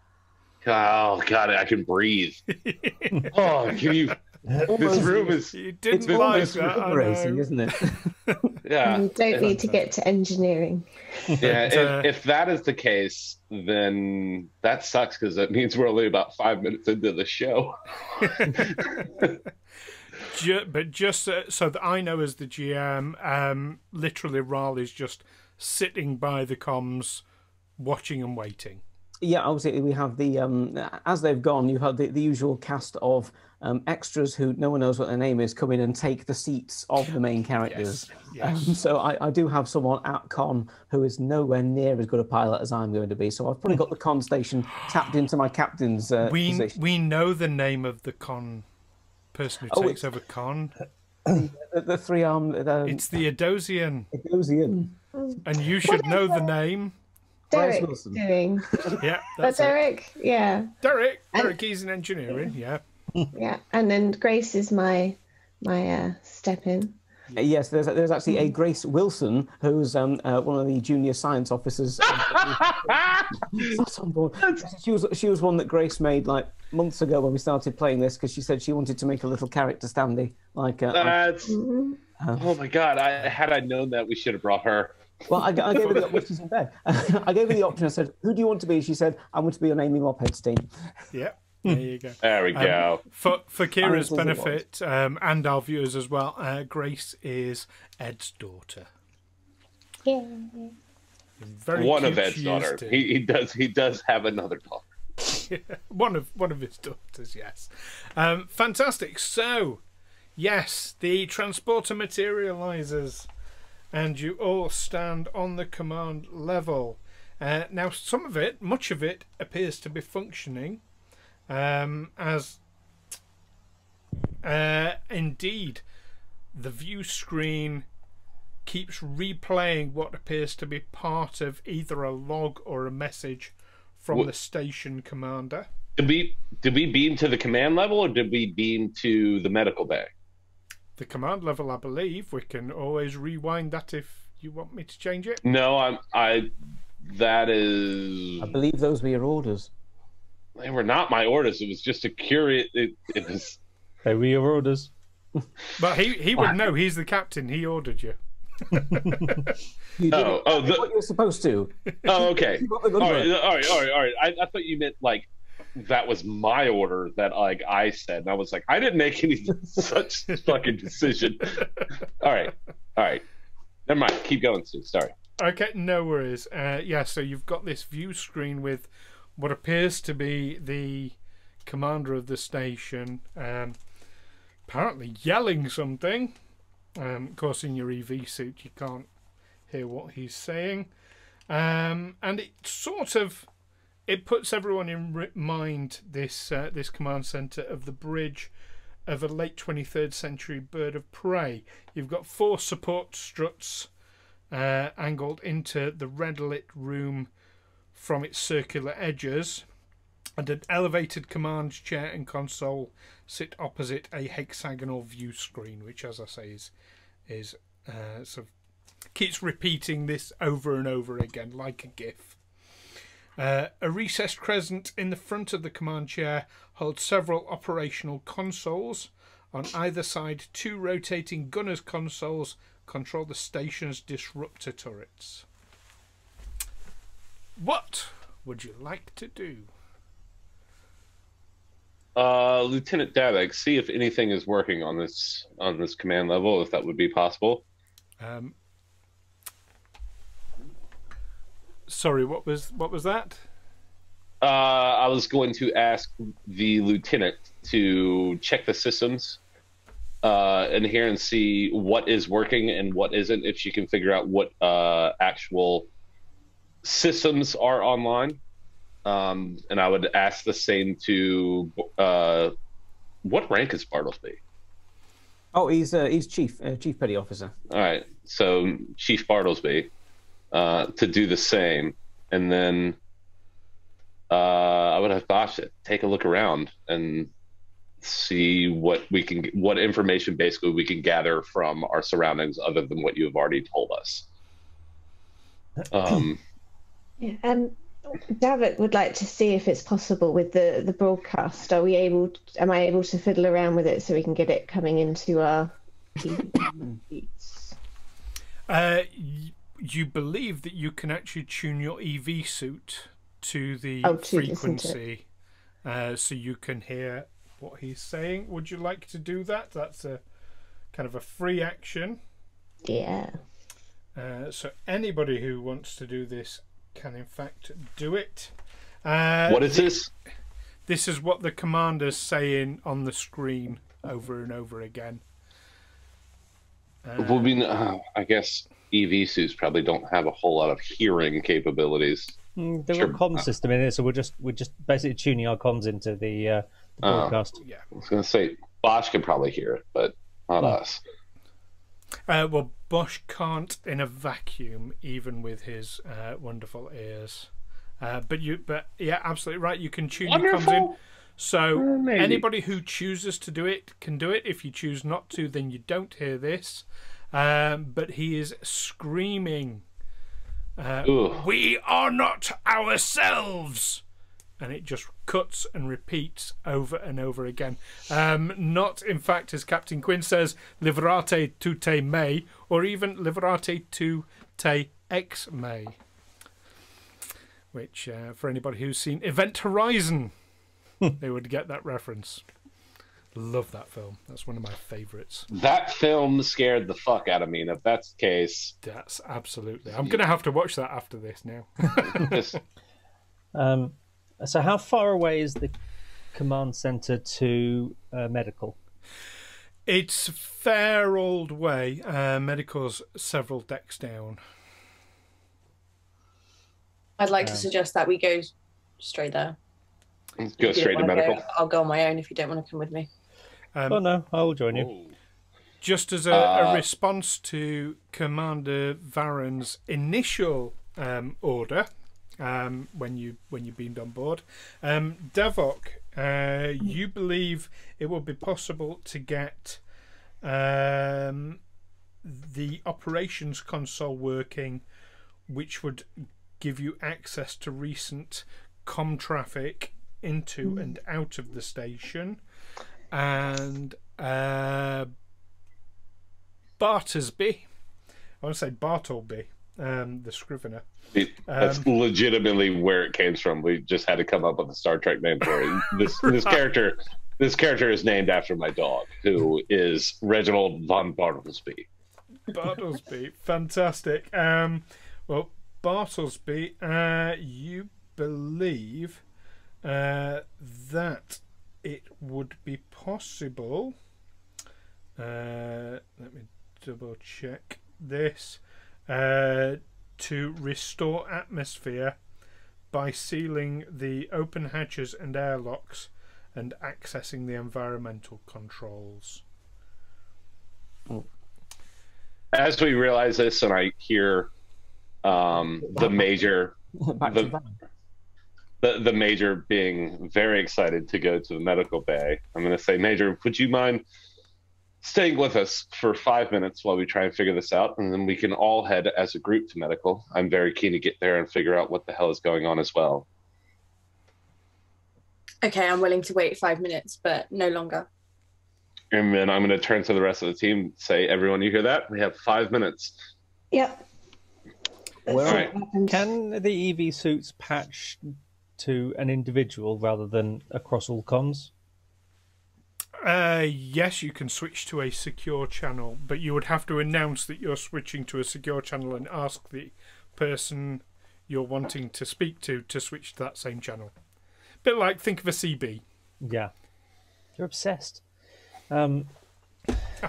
oh God, I can breathe. Oh, can you? This room is. You didn't It's like almost that, I racing, know. isn't it? Yeah. You don't need to get to engineering. Yeah. If that is the case, then that sucks because that means we're only about 5 minutes into the show. But just so that I know as the GM, literally Wraal is just sitting by the comms, watching and waiting. Yeah, obviously we have the as they've gone, you've had the usual cast of extras who no one knows what their name is come in and take the seats of the main characters. Yes. So I do have someone at con who is nowhere near as good a pilot as I'm going to be. So I've probably got the con station tapped into my captain's position. We know the name of the con person who takes over con. The three-armed... It's the Adosian. Adosian. And you should know the name. Derek Wilson. doing. Yeah, That's that's it. Derek, yeah. Derek, he's in engineering, yeah. Yeah. And then Grace is my step in. Yes, there's actually a Grace Wilson who's one of the junior science officers. That's on board. She was one that Grace made like months ago when we started playing this because she said she wanted to make a little character standy. That's. Oh my God! Had I known that, we should have brought her. Well, I gave her the option. She's in bed. I gave her the option. I said, "Who do you want to be?" She said, "I want to be on Amy Mophead's team." Yeah, there you go. There we go. For Kira's benefit and our viewers as well, Grace is Ed's daughter. Yeah. Very One cute of Ed's she is daughter. too. He does have another daughter. one of his daughters, yes. Fantastic. So, yes, the transporter materializes, and you all stand on the command level. Now, much of it appears to be functioning, as indeed the view screen keeps replaying what appears to be part of either a log or a message from the station commander. Did we beam to the command level, or did we beam to the medical bay? The command level, I believe. We can always rewind that if you want me to change it. No, that is. I believe those were your orders. They were not my orders. It was just a curious. It was. They were your orders. But he would know. He's the captain. He ordered you. You did what you're supposed to. Oh, okay. All right. I thought you meant like that was my order that like I said, and I was like, I didn't make any such fucking decision. All right. Never mind. Keep going, Stu. Sorry. Okay, no worries. So you've got this view screen with what appears to be the commander of the station, apparently yelling something. Of course, in your EV suit, you can't hear what he's saying, and it puts everyone in mind this command center of the bridge of a late 23rd century bird of prey. You've got 4 support struts angled into the red lit room from its circular edges, And an elevated command chair and console sit opposite a hexagonal view screen, which, as I say, is sort of keeps repeating this over and over again like a GIF. A recessed crescent in the front of the command chair holds several operational consoles. On either side, 2 rotating gunner's consoles control the station's disruptor turrets. What would you like to do? Lieutenant Davok, see if anything is working on this command level, if that would be possible. Sorry, what was that? I was going to ask the lieutenant to check the systems in here and see what is working and what isn't, if she can figure out what actual systems are online. And I would ask the same to what rank is Bartlesby? Oh, he's chief petty officer. All right, so Chief Bartlesby to do the same, and then I would have Bosh take a look around and see what information basically we can gather from our surroundings other than what you have already told us. Davok would like to see if it's possible with the broadcast. Am I able to fiddle around with it so we can get it coming into our feeds? You believe that you can actually tune your EV suit to the frequency, so you can hear what he's saying. Would you like to do that? That's a kind of a free action. Yeah. So anybody who wants to do this can in fact do it. What is this? This is what the commander's saying on the screen over and over again. I guess EV suits probably don't have a whole lot of hearing capabilities. There's a comm system in it, so we're just basically tuning our comms into the broadcast. Yeah, I was going to say Bosh could probably hear it, but not us. Well, Bosh can't in a vacuum, even with his wonderful ears. But yeah, absolutely right. You can tune your comms in. So anybody who chooses to do it can do it. If you choose not to, then you don't hear this. But he is screaming, "We are not ourselves!" And it just cuts and repeats over and over again. Not, in fact, as Captain Quinn says, "Livrate tu te me," or even "Livrate tu te ex me," which, for anybody who's seen Event Horizon, they would get that reference. Love that film. That's one of my favourites. That film scared the fuck out of me, and if that's the case... That's absolutely... I'm going to have to watch that after this now. So how far away is the command centre to medical? It's a fair old way. Medical's several decks down. I'd like to suggest that we go straight there. Go straight to medical. I'll go on my own if you don't want to come with me. No, I will join you. Just as a response to Commander Varren's initial order, when you beamed on board, Davok, you believe it will be possible to get the operations console working, which would give you access to recent comm traffic into and out of the station, and Bartlesby, I want to say Bartleby, the scrivener. That's legitimately where it came from. We just had to come up with a Star Trek name for it. This character is named after my dog, who is Reginald von Bartlesby. Bartlesby, fantastic. Well, Bartlesby, you believe that it would be possible. Let me double check this. To restore atmosphere by sealing the open hatches and airlocks and accessing the environmental controls. As we realize this, and I hear the major... the Major being very excited to go to the medical bay, I'm going to say, Major, would you mind staying with us for 5 minutes while we try and figure this out, and then we can all head as a group to medical. I'm very keen to get there and figure out what the hell is going on as well. Okay, I'm willing to wait 5 minutes, but no longer. And then I'm going to turn to the rest of the team, say, everyone, you hear that? We have 5 minutes. Yep. All right. Can the EV suits patch to an individual rather than across all comms? Yes, you can switch to a secure channel, but you would have to announce that you're switching to a secure channel and ask the person you're wanting to speak to switch to that same channel. Bit like, think of a CB. Yeah. You're obsessed. I've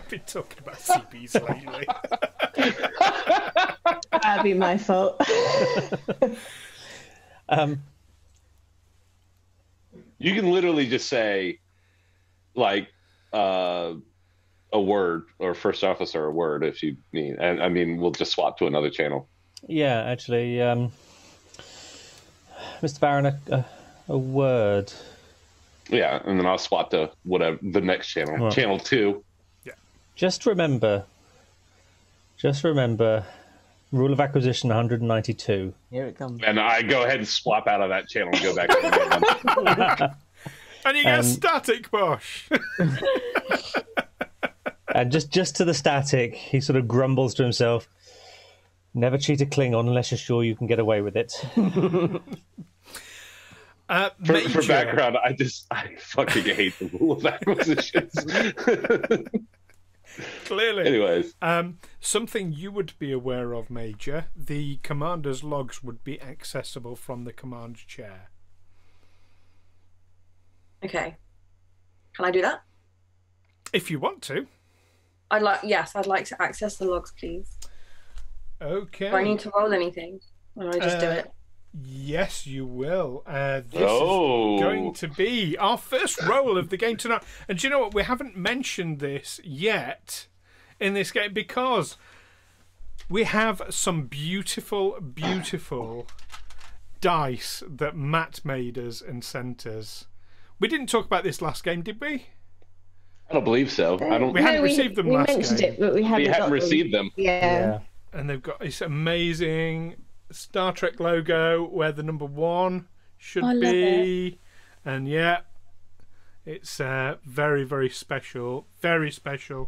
been talking about CBs lately. That'd be my fault. You can literally just say, like, a word, or first officer a word if you need. And I mean, we'll just swap to another channel. Yeah, actually, Mr. Varren, a word. Yeah, and then I'll swap to whatever the next channel, Right. channel 2. Yeah. Just remember, rule of acquisition 192. Here it comes. And I go ahead and swap out of that channel and go back to the main one. And you get static, Bosh. And just to the static, he sort of grumbles to himself, never cheat a Klingon unless you're sure you can get away with it. For background, I fucking hate the rule of acquisitions. Clearly. Anyways. Something you would be aware of, Major, the commander's logs would be accessible from the command chair. Okay. Can I do that? If you want to. I'd like to access the logs, please. Okay. Do I need to roll anything? Or do I just do it? Yes, you will. This is Oh. going to be our first roll of the game tonight. And do you know what? We haven't mentioned this yet in this game because we have some beautiful, beautiful dice that Matt made us and sent us. We didn't talk about this last game, did we? I don't believe so. We hadn't received them last We mentioned game. it, but we hadn't, hadn't got received them. Yeah. And they've got this amazing Star Trek logo where the number 1 should I love be. And yeah, it's very, very special. Very special.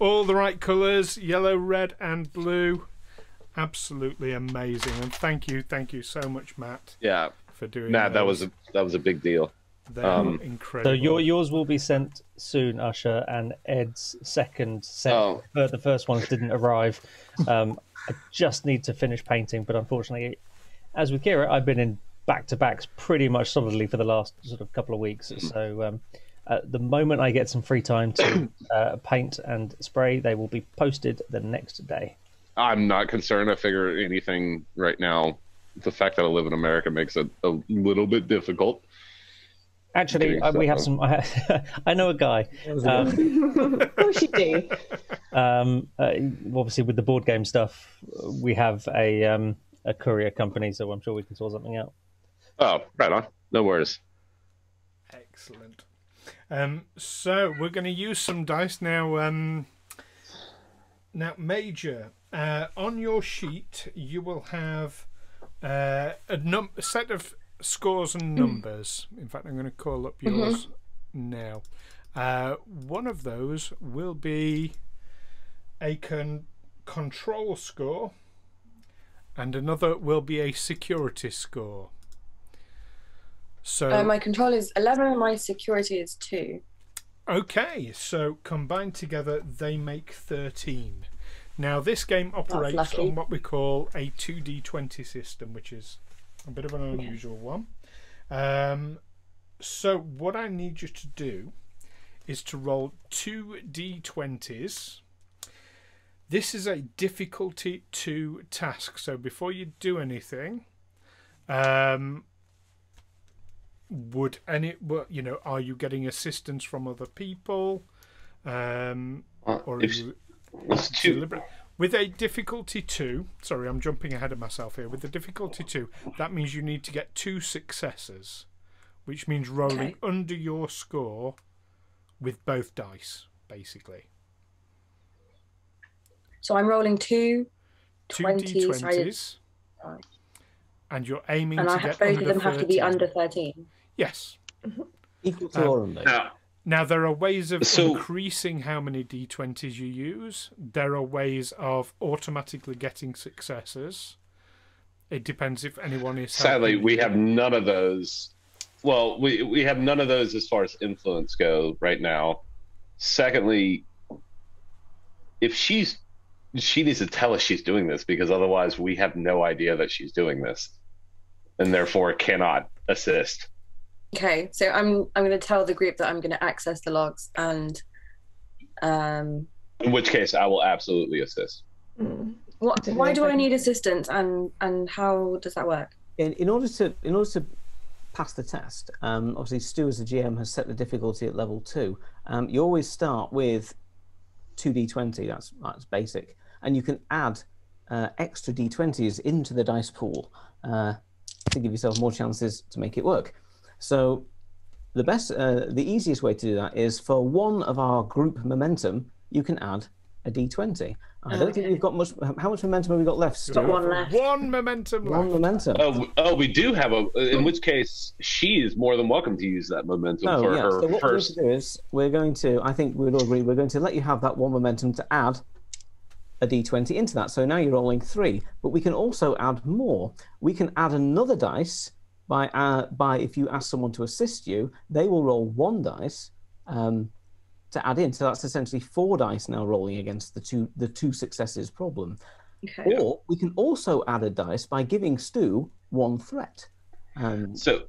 All the right colours, yellow, red and blue. Absolutely amazing. And thank you so much, Matt. Yeah. For doing Nah, that those. was a big deal. They're incredible. So yours will be sent soon, Usher, and Ed's second set. Oh. But the first ones didn't arrive. I just need to finish painting, but unfortunately, as with Kira, I've been in back-to-backs pretty much solidly for the last sort of couple of weeks. So the moment I get some free time to paint and spray, they will be posted the next day. I'm not concerned. I figure anything right now, the fact that I live in America makes it a little bit difficult. Actually, we have some. I know a guy. Of course you do. Obviously, with the board game stuff, we have a courier company, so I'm sure we can sort something out. Oh, right on. No worries. Excellent. So we're going to use some dice now. Now, Major, on your sheet, you will have a set of scores and numbers. In fact, I'm going to call up yours now. One of those will be a control score, and another will be a security score. So My control is 11 and my security is 2. okay, so combined together they make 13. Now this game operates lucky. on what we call a 2d20 system, which is a bit of an unusual one. So what I need you to do is to roll 2 d20s. This is a difficulty 2 task, so before you do anything, are you getting assistance from other people, or are you It's two. deliberate? With a difficulty 2, sorry, I'm jumping ahead of myself here. With the difficulty 2, that means you need to get 2 successes, which means rolling under your score with both dice, basically. So I'm rolling two 2d20s, and you're aiming and to both get of under them have to be 13. under 13. Yes. Equal to or under. Now, there are ways of increasing how many d20s you use. There are ways of automatically getting successes. It depends if anyone is... Sadly, we have none of those. Well, we have none of those as far as influence go right now. Secondly, if she needs to tell us she's doing this, because otherwise we have no idea that she's doing this, and therefore cannot assist. Okay, so I'm going to tell the group that I'm going to access the logs, and in which case I will absolutely assist. Why do I need assistance, and how does that work? In order to pass the test, obviously Stu as the GM has set the difficulty at level 2. You always start with 2d20. That's basic, and you can add extra d20s into the dice pool to give yourself more chances to make it work. So the easiest way to do that is for one of our group momentum, you can add a d20. I don't think we've got much. How much momentum have we got left, Stu? Got one left. One momentum left. One momentum. Oh, we do have in which case she is more than welcome to use that momentum for her so what first. we're going to do is we're going to, I think we'd all agree, we're going to let you have that one momentum to add a d20 into that. So now you're rolling 3, but we can also add more. We can add another dice by if you ask someone to assist you, they will roll 1 dice to add in. So that's essentially 4 dice now rolling against the two successes problem. Okay. Or we can also add a dice by giving Stu 1 threat. So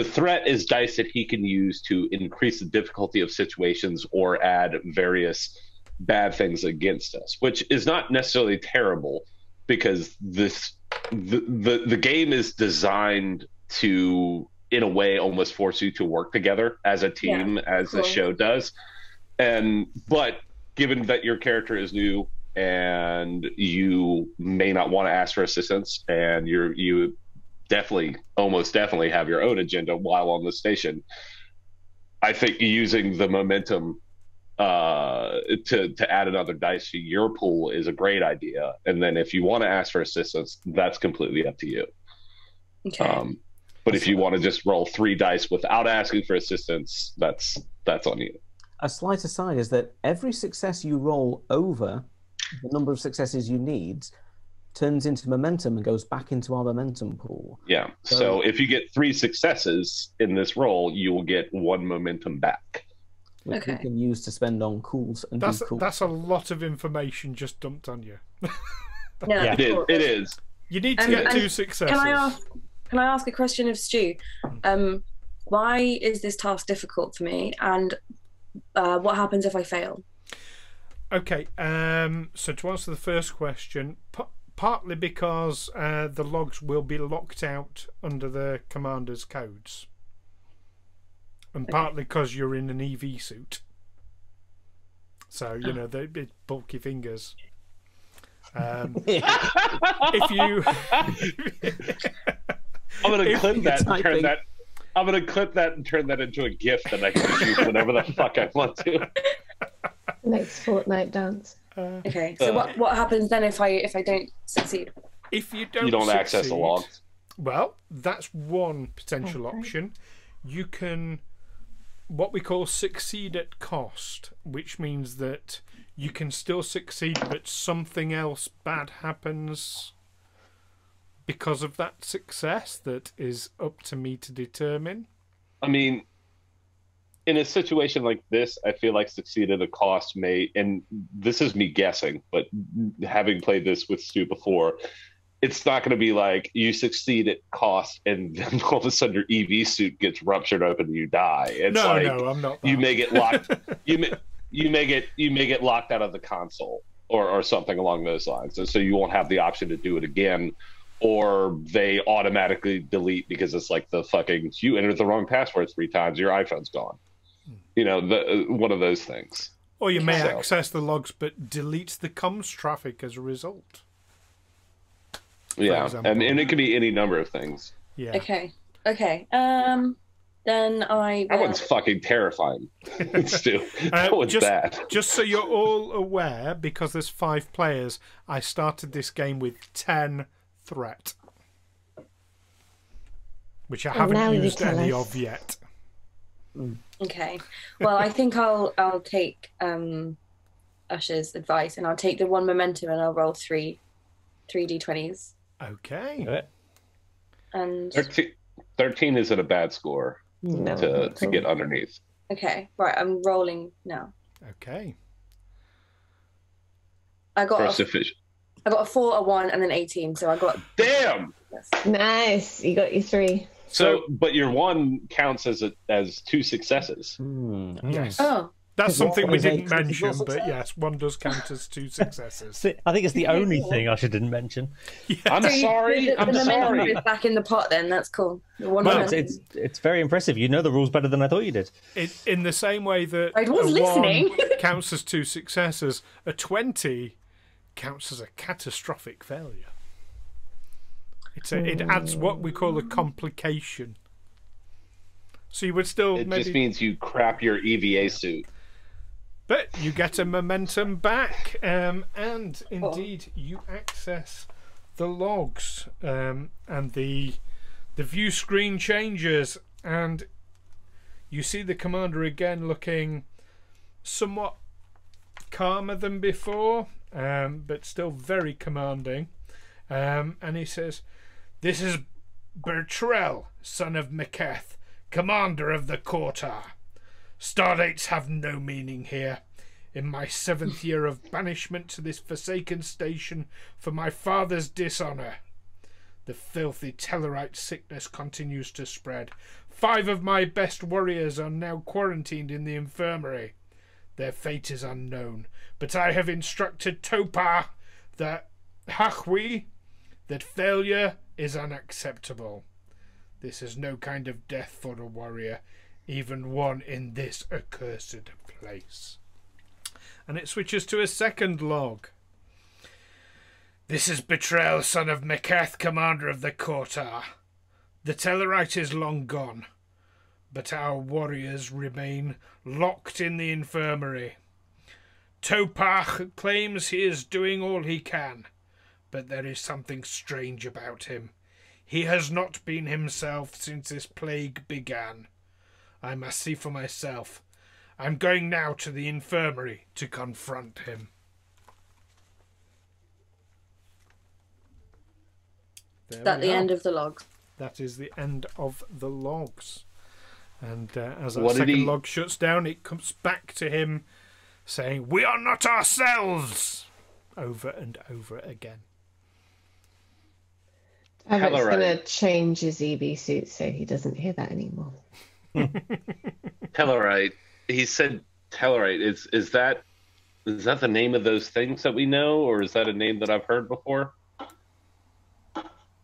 threat is dice that he can use to increase the difficulty of situations or add various bad things against us, which is not necessarily terrible, because the game is designed to, in a way, almost force you to work together as a team, as the show does. But given that your character is new and you may not want to ask for assistance, and you almost definitely have your own agenda while on the station, I think using the momentum to add another dice to your pool is a great idea. And then if you want to ask for assistance, that's completely up to you. Okay. But if you want to just roll 3 dice without asking for assistance, that's on you. A slight aside is that every success you roll over the number of successes you need turns into momentum and goes back into our momentum pool. Yeah. So if you get 3 successes in this roll, you will get 1 momentum back, which we can use to spend on cools and do cool. That's a lot of information just dumped on you. Yeah, it is. You need to get 2 successes. Can I ask a question of Stu? Why is this task difficult for me, and what happens if I fail? Okay, so to answer the first question, partly because the logs will be locked out under the commander's codes, and partly because you're in an EV suit, so you know they're bulky fingers. If you I'm gonna clip that and turn that. I'm gonna clip that and turn that into a GIF that I can use whenever the fuck I want to. Next Fortnite dance. Okay, so what happens then if I don't succeed? If you don't succeed, access the logs. Well, that's one potential option. You can what we call succeed at cost, which means that you can still succeed, but something else bad happens because of that success that is up to me to determine. I mean, in a situation like this, I feel like succeed at a cost may, and this is me guessing, but having played this with Stu before, it's not going to be like you succeed at cost and then all of a sudden your EV suit gets ruptured open and you die. It's no, I'm not. You may get locked. you may get locked out of the console or something along those lines, and so you won't have the option to do it again. Or they automatically delete because it's like the fucking you entered the wrong password 3 times, your iPhone's gone. You know, one of those things. Or you may So- access the logs but delete the comms traffic as a result. Yeah, example. and it could be any number of things. Yeah. Okay. Okay. Then I That will... one's fucking terrifying. Stu, that one's bad. Just so you're all aware, because there's 5 players, I started this game with 10 threat, which I now haven't you used tell any us. of yet. Okay. Well, I think I'll take Usher's advice, and I'll take the 1 momentum, and I'll roll 3 d20s. Okay. Right. And 13 isn't a bad score No, to get underneath. okay, right. I'm rolling now. Okay. I got First a, official. I got a 4, a 1, and then 18. So I got Damn. Nice. You got your 3. So, but your 1 counts as 2 successes. Yes. Oh, That's something we What is a didn't critical mention, but success? yes, 1 does count as 2 successes. See, I think it's the only thing Usher didn't mention. I'm sorry. The I'm momentum sorry. is back in the pot. Then that's cool. The 1 Well, momentum. it's very impressive. You know the rules better than I thought you did. In the same way that I was a listening. 1 counts as 2 successes, a 20 counts as a catastrophic failure. It adds what we call a complication. So you would still It maybe, just means you crap your EVA suit. but you get a momentum back, and indeed you access the logs, and the view screen changes, and you see the commander again looking somewhat calmer than before, but still very commanding. And he says, "This is Bertrell, son of Maketh, commander of the Quarter. Stardates have no meaning here. In my 7th year of banishment to this forsaken station for my father's dishonour, the filthy Tellarite sickness continues to spread. 5 of my best warriors are now quarantined in the infirmary. Their fate is unknown, but I have instructed Topar, the Hachwi, that failure is unacceptable. This is no kind of death for a warrior, even one in this accursed place." And it switches to a second log. "This is Betrayal, son of Maketh, commander of the Quarter. The Tellarite is long gone, but our warriors remain locked in the infirmary. Topach claims he is doing all he can, but there is something strange about him. He has not been himself since this plague began. I must see for myself. I'm going now to the infirmary to confront him." There Is that we the are. end of the log? That is the end of the logs. And as our What did second he- log shuts down, it comes back to him saying, "We are not ourselves," over and over again. Davok's Tellarite. going to change his EB suit so he doesn't hear that anymore. Tellarite. He said Tellarite. Is that the name of those things that we know, or is that a name that I've heard before?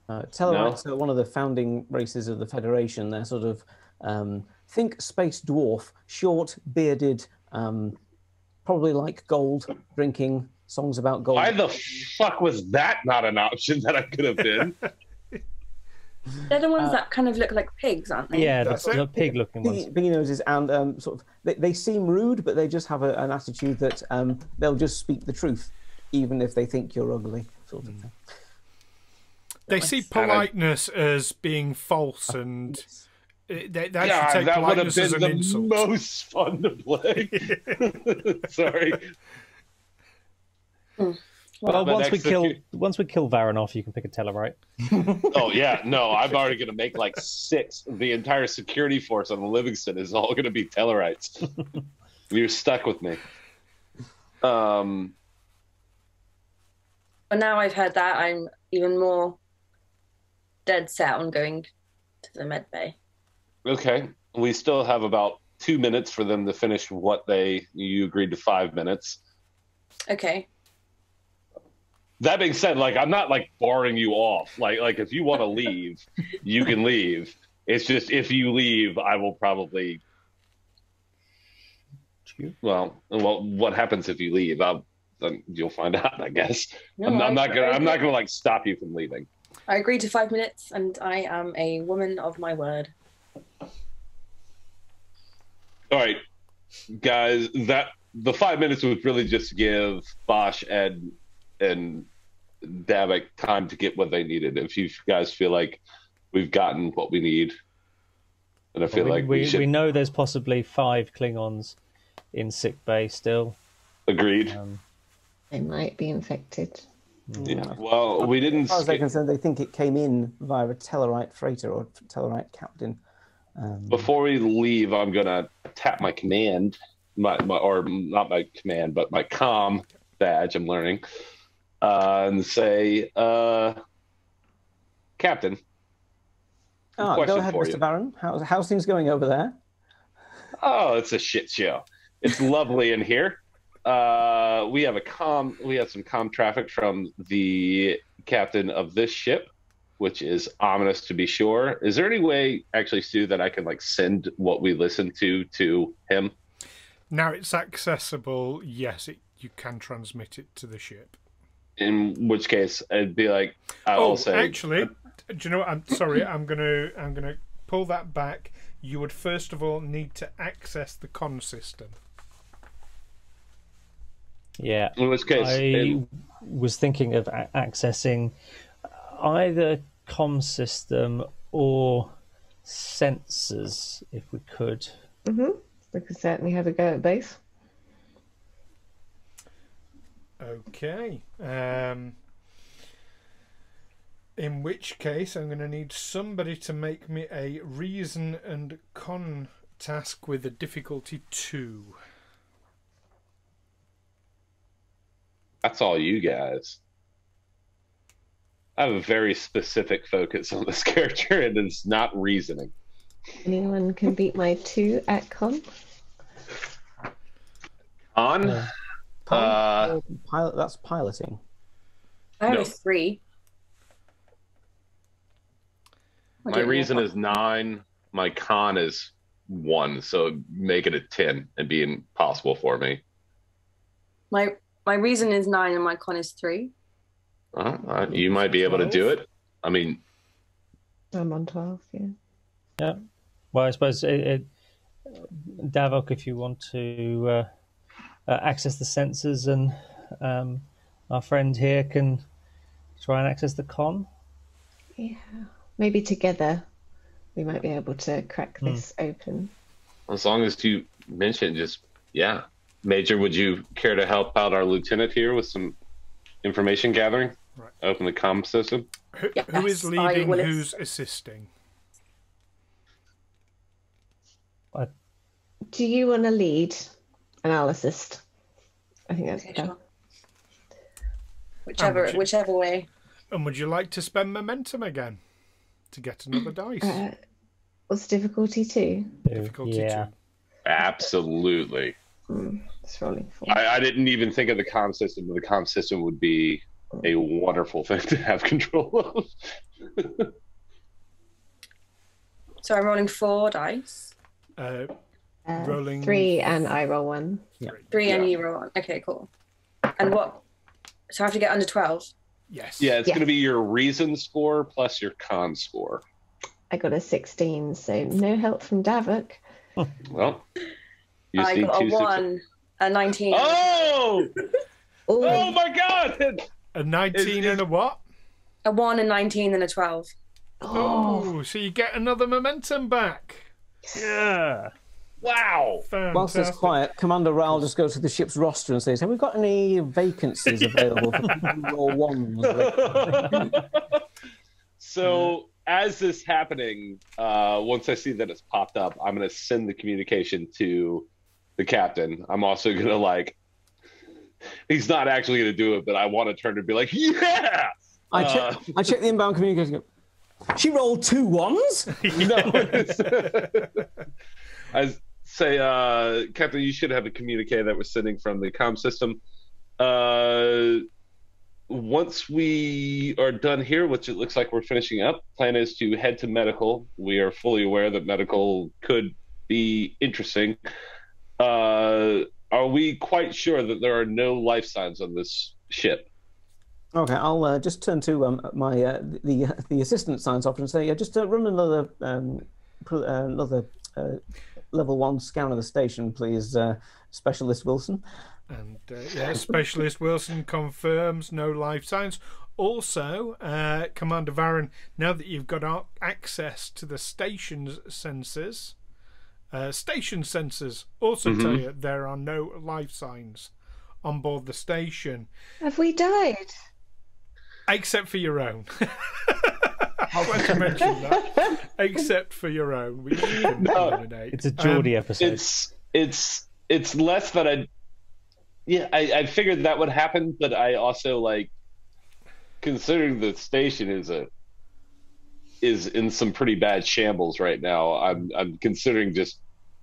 Tellarites are one of the founding races of the Federation. They're sort of, think space dwarf, short, bearded, probably like gold, drinking songs about gold. Why the fuck was that not an option that I could have been? They're the ones that kind of look like pigs, aren't they? Yeah, That's the it. pig-looking ones. Biggie noses and sort of they seem rude, but they just have an attitude that they'll just speak the truth, even if they think you're ugly, sort of thing. They see politeness as being false, and they actually God, take that would have politeness as been an the insult. most fun to play. Sorry. Well, But once we kill Varren off, you can pick a Tellarite. Oh yeah, no, I'm already gonna make like 6. The entire security force on Livingston is all gonna be Tellarites. You're stuck with me. But now I've heard that, I'm even more dead set on going to the med bay. Okay, we still have about 2 minutes for them to finish what you agreed to 5 minutes. Okay. That being said, like I'm not like barring you off. Like if you want to leave, you can leave. It's just if you leave, I will probably Well, what happens if you leave? Then you'll find out, I guess. No, I'm not gonna like stop you from leaving. I agreed to 5 minutes, and I am a woman of my word. All right, guys. That the 5 minutes was really just to give Bosh and Davok time to get what they needed. If you guys feel like we've gotten what we need, and I feel like we know there's possibly 5 Klingons in sick bay still. Agreed. They might be infected. Yeah. Well, we didn't. As far as they're concerned, they think it came in via a Tellarite freighter or Tellarite captain. Before we leave, I'm gonna tap my command, or not my command, but my comm badge. I'm learning, and say, Captain. Go ahead, Mr. Varren. How's things going over there? Oh, it's a shit show. It's lovely in here. We have some comm traffic from the captain of this ship, which is ominous to be sure. Is there any way, actually, Stu, that I can like send what we listen to him? Now it's accessible. Yes, you can transmit it to the ship. In which case, it'd be like I'll say. Actually, do you know what? I'm sorry. I'm gonna pull that back. You would first of all need to access the con system. Yeah. In which case, I was thinking of accessing either comm system or sensors, if we could. We could certainly have a go at both. Okay. In which case, I'm going to need somebody to make me a reason and con task with a difficulty 2. That's all you guys. I have a very specific focus on this character, and it's not reasoning. Anyone can beat my 2 at con? On? Pilot. That's piloting. I have a 3. My reason is 9. My con is 1, so make it a 10 and be impossible for me. My reason is 9 and my con is 3. You might be able to do it. I mean, I'm on 12, yeah. Yeah. Well, I suppose Davok, if you want to access the sensors, and our friend here can try and access the con. Yeah. Maybe together we might be able to crack this open. as long as you mention Major, would you care to help out our lieutenant here with some information gathering? Right. Open the comm system. Who is leading? Who's assisting? Do you want to lead? And I'll assist. I think that's better. Sure. Whichever way. And would you like to spend momentum again to get another dice? What's difficulty 2? Difficulty 2. Absolutely. It's rolling 4. I didn't even think of the comm system, but the comm system would be a wonderful thing to have control of. So I'm rolling 4 dice. Rolling 3 and I roll 1. Yeah. 3 and you roll 1. Okay, cool. And what? So I have to get under 12? Yes. Yeah, it's going to be your reason score plus your con score. I got a 16, so no help from Davok. Well, you I got a 1, a 19. Oh! Oh my God! A 19 and a what? A 1, a 19, and a 12. Oh, so you get another momentum back. Yeah. Wow. Fantastic. Whilst it's quiet, Commander Wraal just goes to the ship's roster and says, have we got any vacancies available for people who roll ones? So as this happening, once I see that it's popped up, I'm going to send the communication to the captain. I'm also going to he's not actually going to do it, but I want to turn and be like, yeah! I check the inbound communication. She rolled 2 ones? I say, Captain, you should have a communique that we're sending from the comm system. Once we are done here, which it looks like we're finishing up, plan is to head to medical. We are fully aware that medical could be interesting. Are we quite sure that there are no life signs on this ship? Okay, I'll just turn to my the assistant science officer and say, yeah, just run another level 1 scan of the station, please, Specialist Wilson. And yeah, Specialist Wilson confirms no life signs. Also, Commander Varren, now that you've got access to the station's sensors, station sensors also tell you there are no life signs on board the station. Have we died? Except for your own. I'm glad you mentioned that. Except for your own, which you can eliminate. It's a Geordie episode. It's less that I figured that would happen, but I also like considering the station is in some pretty bad shambles right now. I'm considering just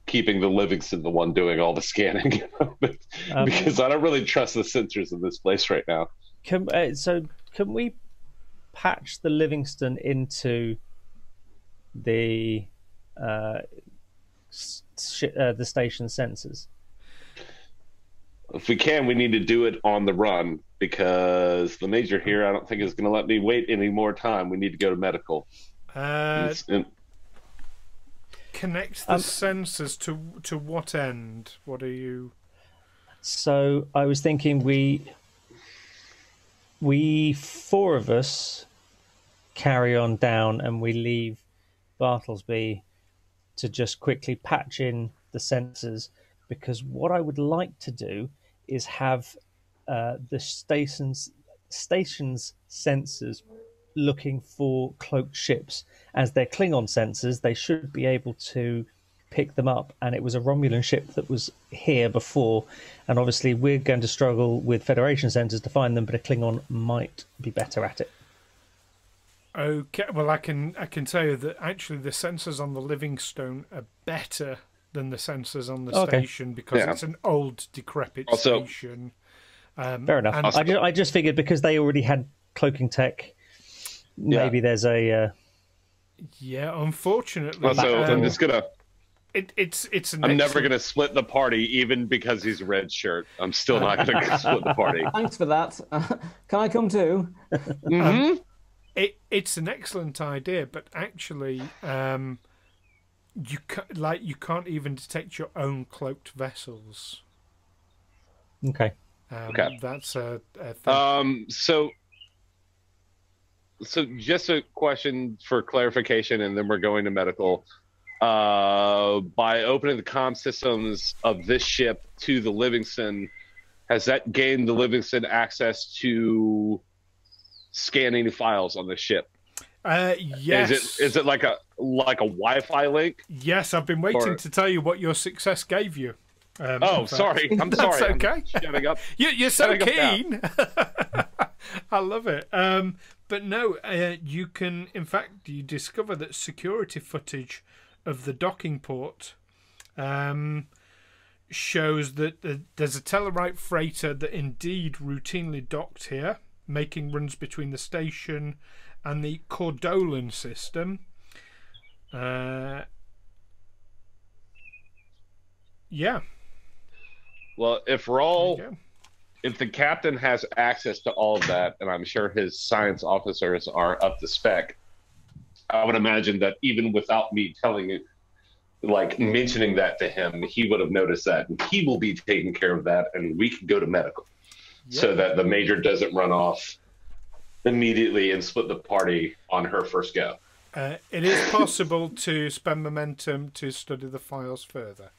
keeping the Livingston the one doing all the scanning because I don't really trust the sensors in this place right now. Can we patch the Livingston into the station sensors? If we can, we need to do it on the run because the major here, I don't think, is going to let me wait any more time. We need to go to medical. Connect the sensors to what end? What are you? So I was thinking we four of us carry on down and we leave Bartlesby to just quickly patch in the sensors, because what I would like to do is have the station's sensors looking for cloaked ships. As they're Klingon sensors, they should be able to pick them up, and it was a Romulan ship that was here before, and obviously we're going to struggle with Federation sensors to find them, but a Klingon might be better at it. Okay, well I can tell you that actually the sensors on the Livingstone are better than the sensors on the station, because it's an old decrepit station. Fair enough. I just figured because they already had cloaking tech, maybe there's a unfortunately. Also, I'm just gonna. I'm never going to split the party, even because he's a red shirt. I'm still not going to split the party. Thanks for that. Can I come too? It's an excellent idea, but actually, you can't even detect your own cloaked vessels. Okay. That's a thing. So just a question for clarification, and then we're going to medical. By opening the comm systems of this ship to the Livingston, has that gained the Livingston access to scanning files on the ship? Yes. Is it like a Wi-Fi link? Yes, I've been waiting to tell you what your success gave you. Sorry. I'm sorry. That's okay. I'm shutting up. You're so keen. I love it. But no, you can. In fact, you discover that security footage of the docking port shows that there's a Tellarite freighter that indeed routinely docked here, making runs between the station and the Cordolan system. Well, if the captain has access to all of that, and I'm sure his science officers are up to spec, I would imagine that even without me telling it, like mentioning that to him, he would have noticed that, and he will be taking care of that, and we can go to medical so that the major doesn't run off immediately and split the party on her first go. It is possible to spend momentum to study the files further.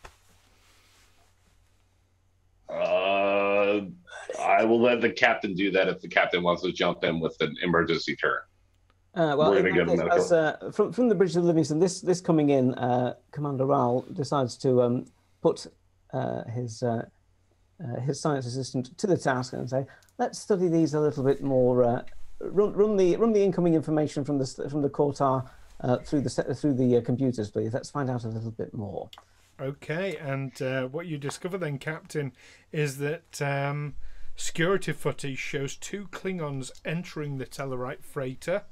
I will let the captain do that if the captain wants to jump in with an emergency turn. Well, we're going to go to medical. From the bridge of Livingston, this coming in, Commander Wraal decides to put his science assistant to the task and say, "Let's study these a little bit more. Run the incoming information from the Cortar through the computers, please. Let's find out a little bit more." Okay, and what you discover then, Captain, is that security footage shows 2 Klingons entering the Tellarite freighter.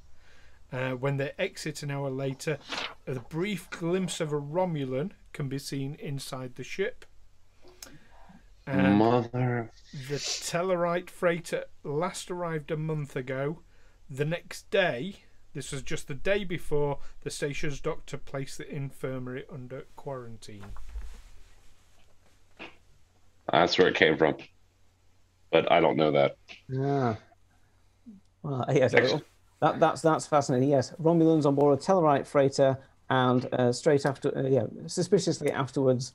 When they exit an hour later, a brief glimpse of a Romulan can be seen inside the ship. And Mother. the Tellarite freighter last arrived a month ago. The next day, this was just the day before, the station's doctor placed the infirmary under quarantine. That's where it came from. But I don't know that. Yeah. Well, yes, that's fascinating. Yes, Romulans on board a Tellarite freighter, and straight after, suspiciously afterwards,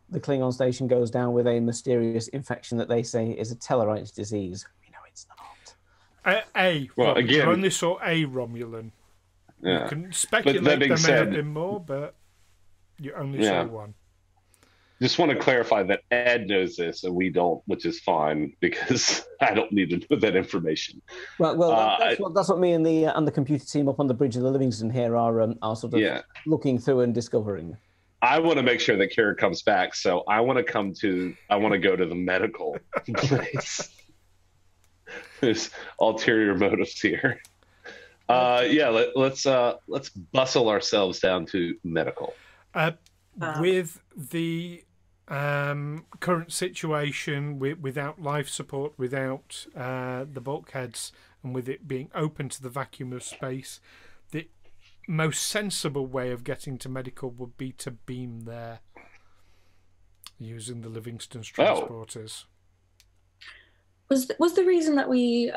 the Klingon station goes down with a mysterious infection that they say is a Tellarite disease. We know it's not. You only saw a Romulan. Yeah. You can speculate there may have been more, but you only saw one. Just want to clarify that Ed knows this and we don't, which is fine because I don't need to know that information. Well, that's what me and the computer team up on the bridge of the Livingston here are sort of looking through and discovering. I want to make sure that Kira comes back, so I want to go to the medical place. There's ulterior motives here. Let's bustle ourselves down to medical. With the current situation, without life support, without the bulkheads, and with it being open to the vacuum of space, the most sensible way of getting to medical would be to beam there using the Livingston's transporters. Was the reason that we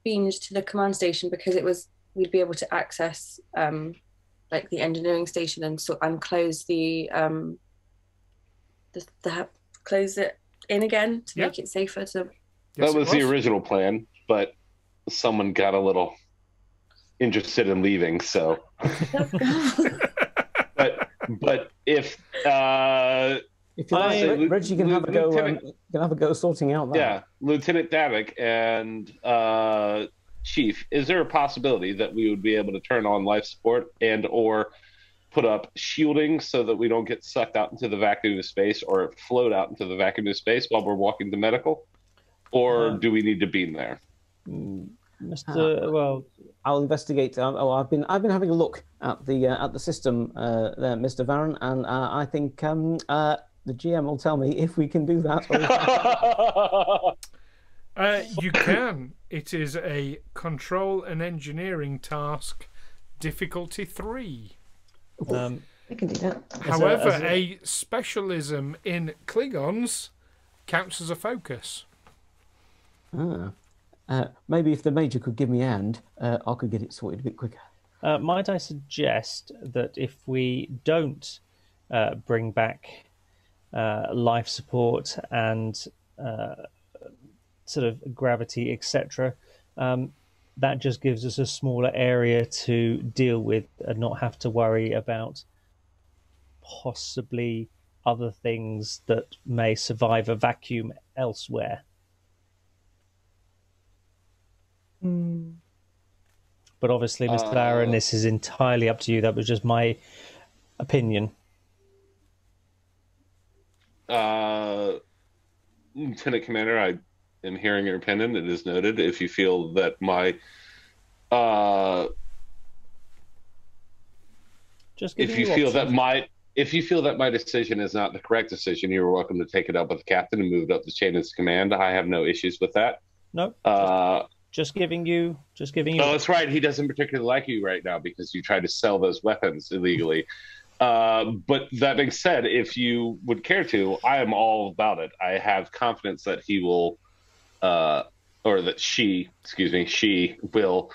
beamed to the command station because we'd be able to access like the engineering station and close close it in again to make it safer to. That was the original plan, but someone got a little interested in leaving, so. but if you like, Reggie can have a go sorting out that. Yeah, Lieutenant Davok and Chief, is there a possibility that we would be able to turn on life support and or put up shielding so that we don't get sucked out into the vacuum of space or float out into the vacuum of space while we're walking to medical? Or do we need to beam there? I'll investigate. I've been having a look at the system there, Mr. Varren, and I think the GM will tell me if we can do that. You can. It is a control and engineering task, difficulty 3. I can do that. However, a specialism in Klingons counts as a focus. Maybe if the Major could give me a hand, I could get it sorted a bit quicker. Might I suggest that if we don't bring back life support and sort of gravity, etc., that just gives us a smaller area to deal with and not have to worry about possibly other things that may survive a vacuum elsewhere. But obviously, Mr. Aaron, this is entirely up to you. That was just my opinion. Lieutenant Commander, I am hearing your opinion. It is noted. If you feel that my if you feel that my decision is not the correct decision, you're welcome to take it up with the captain and move it up the chain of command. I have no issues with that. No. Just giving you. Oh, that's right. He doesn't particularly like you right now because you tried to sell those weapons illegally. But that being said, if you would care to, I am all about it. I have confidence that he will, she will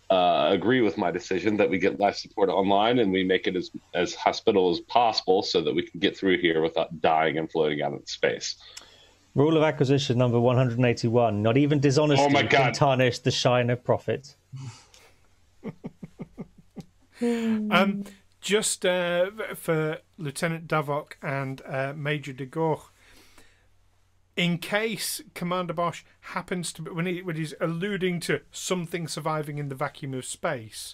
agree with my decision that we get life support online and we make it as hospitable as possible so that we can get through here without dying and floating out into space. Rule of acquisition number 181. Not even dishonesty can tarnish the shine of profit. Just for Lieutenant Davok and Major de Goch, in case Commander Bosh happens to be, when he's alluding to something surviving in the vacuum of space,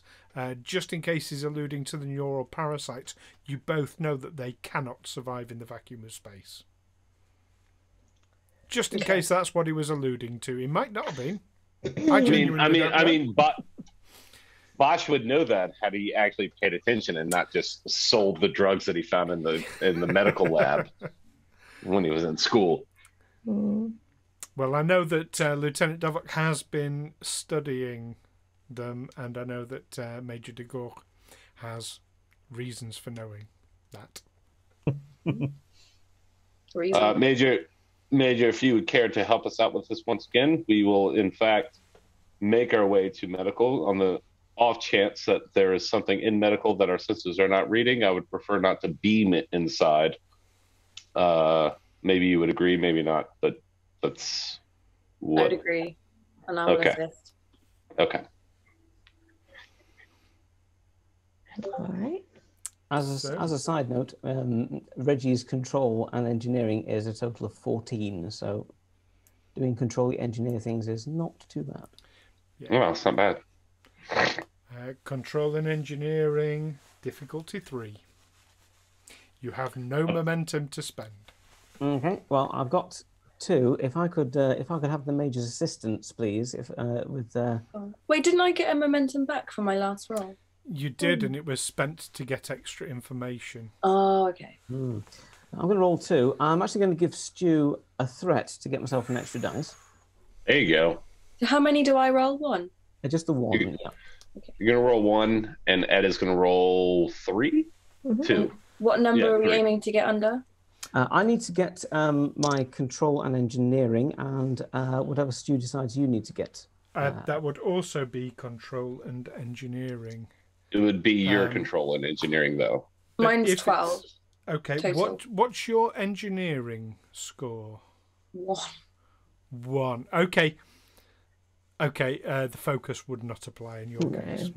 just in case he's alluding to the neural parasites, you both know that they cannot survive in the vacuum of space. Just in case that's what he was alluding to. He might not have been. But Bosh would know that had he actually paid attention and not just sold the drugs that he found in the medical lab when he was in school. Well, I know that Lieutenant Davok has been studying them, and I know that Major de Gork has reasons for knowing that. Major, if you would care to help us out with this once again, we will, in fact, make our way to medical. On the off chance that there is something in medical that our senses are not reading, I would prefer not to beam it inside. Maybe you would agree, maybe not, but that's what... I would agree, and I will assist. Okay. All right. As a side note, Reggie's control and engineering is a total of 14, so doing control engineer things is not too bad. Yeah. Well, it's not bad. Control and engineering, difficulty 3. You have no momentum to spend. Okay. Well, I've got 2. If I could have the major's assistance, please. Wait, didn't I get a momentum back for my last roll? You did, and it was spent to get extra information. Oh, okay. I'm going to roll 2. I'm actually going to give Stu a threat to get myself an extra dice. There you go. So how many do I roll? 1? Just the 1. Yeah. Okay. You're going to roll 1, and Ed is going to roll 3? 2. What number are we aiming to get under? I need to get my control and engineering, and whatever Stu decides you need to get. That would also be control and engineering. It would be your control and engineering, though. Mine's 12. Okay. Total. What's your engineering score? 1. Okay. The focus would not apply in your case,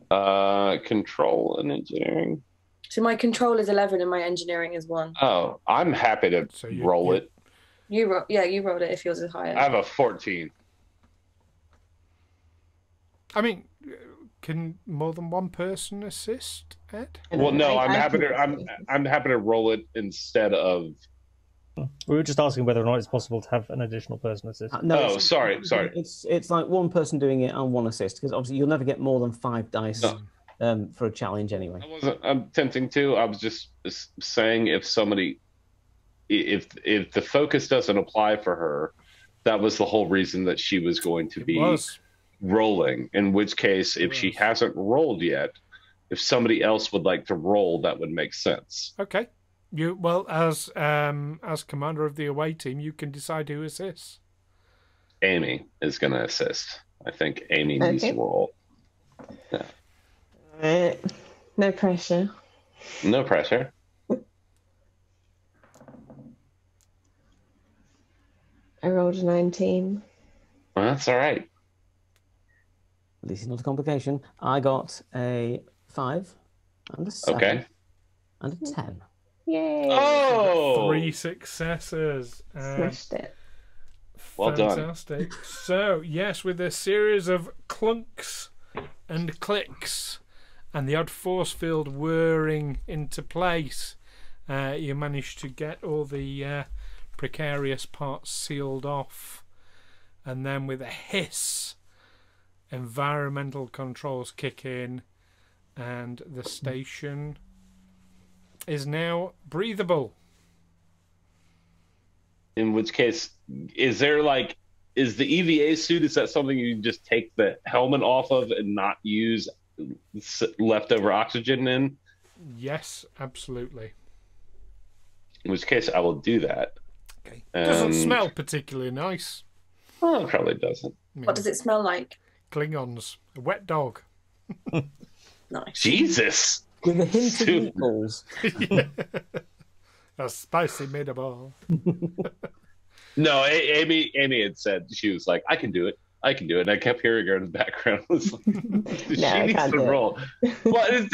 right? Control and engineering. So my control is 11 and my engineering is 1. Oh, I'm happy to roll it. You rolled it if yours is higher. I have a 14. I mean, can more than one person assist, Ed? Well, no, I'm happy to roll it instead of. We were just asking whether or not it's possible to have an additional person assist. No, sorry. It's like one person doing it and 1 assist, because obviously you'll never get more than 5 dice for a challenge anyway. I'm attempting to. I was just saying if the focus doesn't apply for her, that was the whole reason that she was going to be rolling. In which case, if she hasn't rolled yet, if somebody else would like to roll, that would make sense. Okay. As commander of the away team, you can decide who assists. Amy is going to assist. I think Amy needs to roll. Yeah. No pressure. No pressure. I rolled a 19. Well, that's all right. At least it's not a complication. I got a 5 and a 7 and a 10. Yay! Oh! 3 successes. Smashed it. Well done. Fantastic. So, yes, with a series of clunks and clicks and the odd force field whirring into place, you managed to get all the precarious parts sealed off. And then with a hiss, environmental controls kick in and the station is now breathable. In which case, is the EVA suit, is that something you just take the helmet off of and not use leftover oxygen in? Yes, absolutely. In which case, I will do that. Okay. Doesn't smell particularly nice. Well, it probably doesn't. What does it smell like? Klingons. A wet dog. Nice. Jesus! With a hint of meatballs. A spicy meatball. No, Amy had said, she was like, I can do it. And I kept hearing her in the background. Was like, she needs to roll. Well,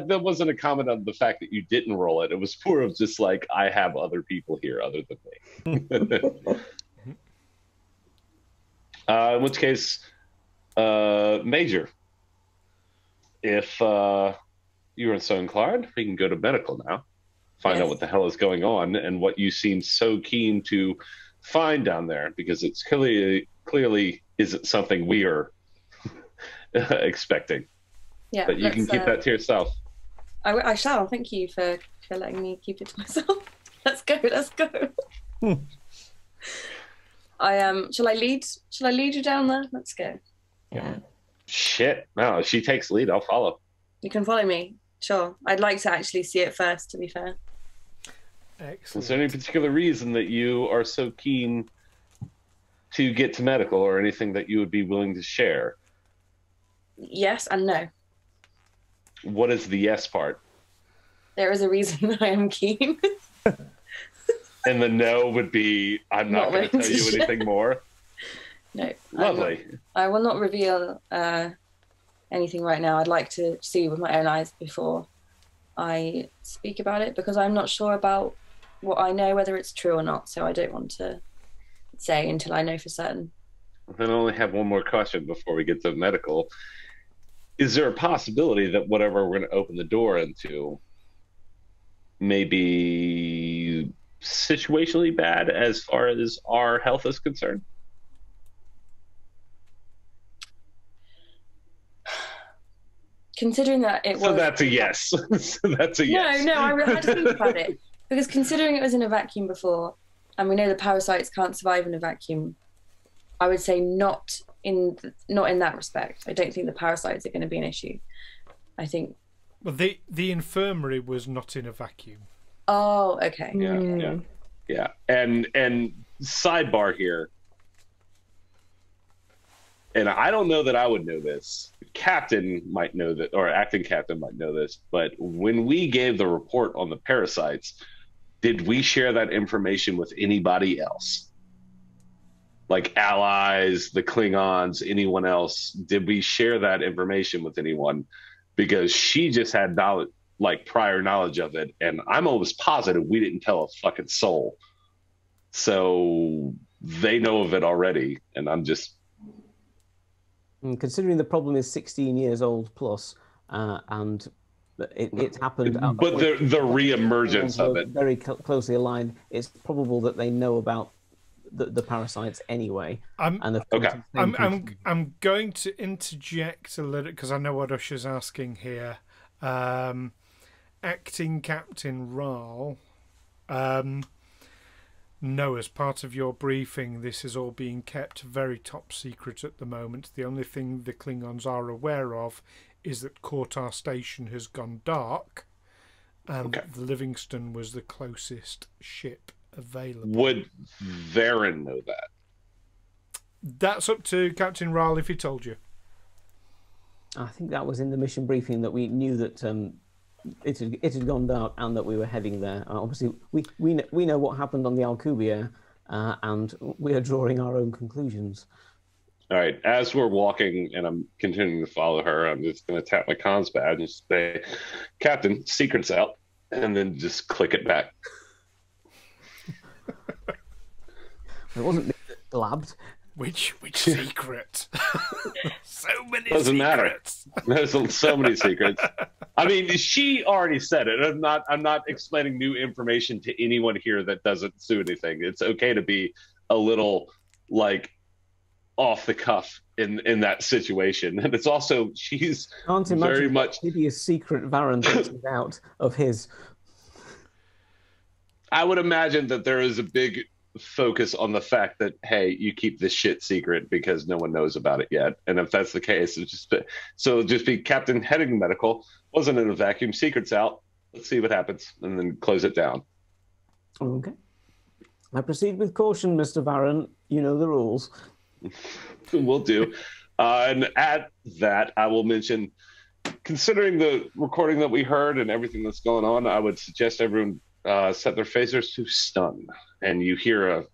there wasn't a comment on the fact that you didn't roll it. It was more of just like, I have other people here other than me. In which case, Major, if you are so inclined, we can go to medical now. Find out what the hell is going on and what you seem so keen to find down there, because it's clearly isn't something we are expecting. Yeah, but you can keep that to yourself. I shall. Thank you for letting me keep it to myself. Let's go. Shall I lead? Shall I lead you down there? Let's go. Yeah. Shit. No, if she takes lead, I'll follow. You can follow me. Sure. I'd like to actually see it first, to be fair. Excellent. Is there any particular reason that you are so keen to get to medical, or anything that you would be willing to share? Yes and no. What is the yes part? There is a reason that I am keen. And the no would be, I'm not going to tell you anything more? No. Lovely. I will not reveal anything right now. I'd like to see with my own eyes before I speak about it, because I'm not sure about what I know, whether it's true or not. So I don't want to say until I know for certain. Then I only have one more question before we get to medical. Is there a possibility that whatever we're going to open the door into may be situationally bad as far as our health is concerned? Considering that it was... So that's a yes. So that's a yes. No, I had to think about it. Because considering it was in a vacuum before, and we know the parasites can't survive in a vacuum, I would say not in that respect. I don't think the parasites are going to be an issue. I think... Well, the infirmary was not in a vacuum. Oh, okay. Yeah. And sidebar here, and I don't know that I would know this. Captain might know that, or acting captain might know this, but when we gave the report on the parasites, did we share that information with anybody else? Like allies, the Klingons, anyone else? Did we share that information with anyone? Because she just had knowledge, like prior knowledge of it, and I'm almost positive we didn't tell a fucking soul. So they know of it already, and I'm just... Considering the problem is 16 years old plus, and it happened... But the re-emergence of it. Very closely aligned, it's probable that they know about the parasites anyway. I'm going to interject a little, because I know what Usher's asking here. Acting Captain Wraal, no, as part of your briefing, this is all being kept very top secret at the moment. The only thing the Klingons are aware of is that Kortar Station has gone dark, and the Livingston was the closest ship available. Would Varren know that? That's up to Captain Wraal if he told you. I think that was in the mission briefing that we knew that it had gone dark and that we were heading there. Obviously, we know what happened on the Alcubierre, and we are drawing our own conclusions. All right. As we're walking and I'm continuing to follow her, I'm just going to tap my comms badge and say, "Captain, secret's out," and then just click it back. It wasn't me that blabbed. Which secret? So many Doesn't secrets. Matter. There's so many secrets. I mean, she already said it. I'm not explaining new information to anyone here that doesn't do anything. It's okay to be a little like off the cuff in that situation. And it's also, she's very much hideous secret Varren thinks out of his. I would imagine that there is a big focus on the fact that, hey, you keep this shit secret because no one knows about it yet. And if that's the case, it'll just be Captain heading medical, wasn't in a vacuum, secret's out, let's see what happens, and then close it down. Okay. I proceed with caution, Mr. Varren. You know the rules. Will do. And at that, I will mention, considering the recording that we heard and everything that's going on, I would suggest everyone set their phasers to stun, and you hear a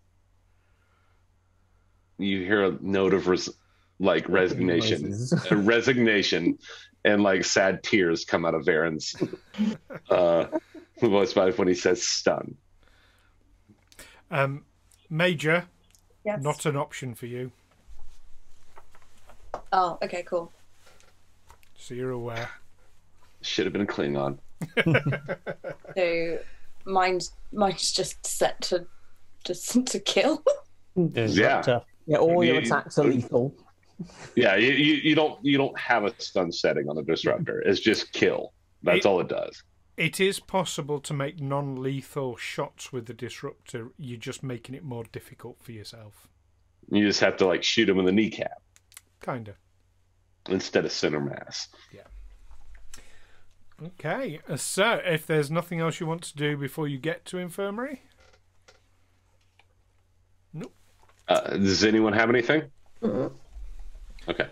note of resignation, and like sad tears come out of Varren's voice when he says stun. Major, yes. Not an option for you. Oh, okay, cool. So you're aware. Should have been a Klingon. So mine's just set to kill. Yeah. Yeah, all your attacks are lethal. Yeah, you don't have a stun setting on a disruptor. It's just kill. That's all it does. It is possible to make non-lethal shots with the disruptor. You're just making it more difficult for yourself. You just have to like shoot him in the kneecap. Kind of. Instead of center mass. Yeah. Okay, so if there's nothing else you want to do before you get to infirmary? Nope. Does anyone have anything? Okay.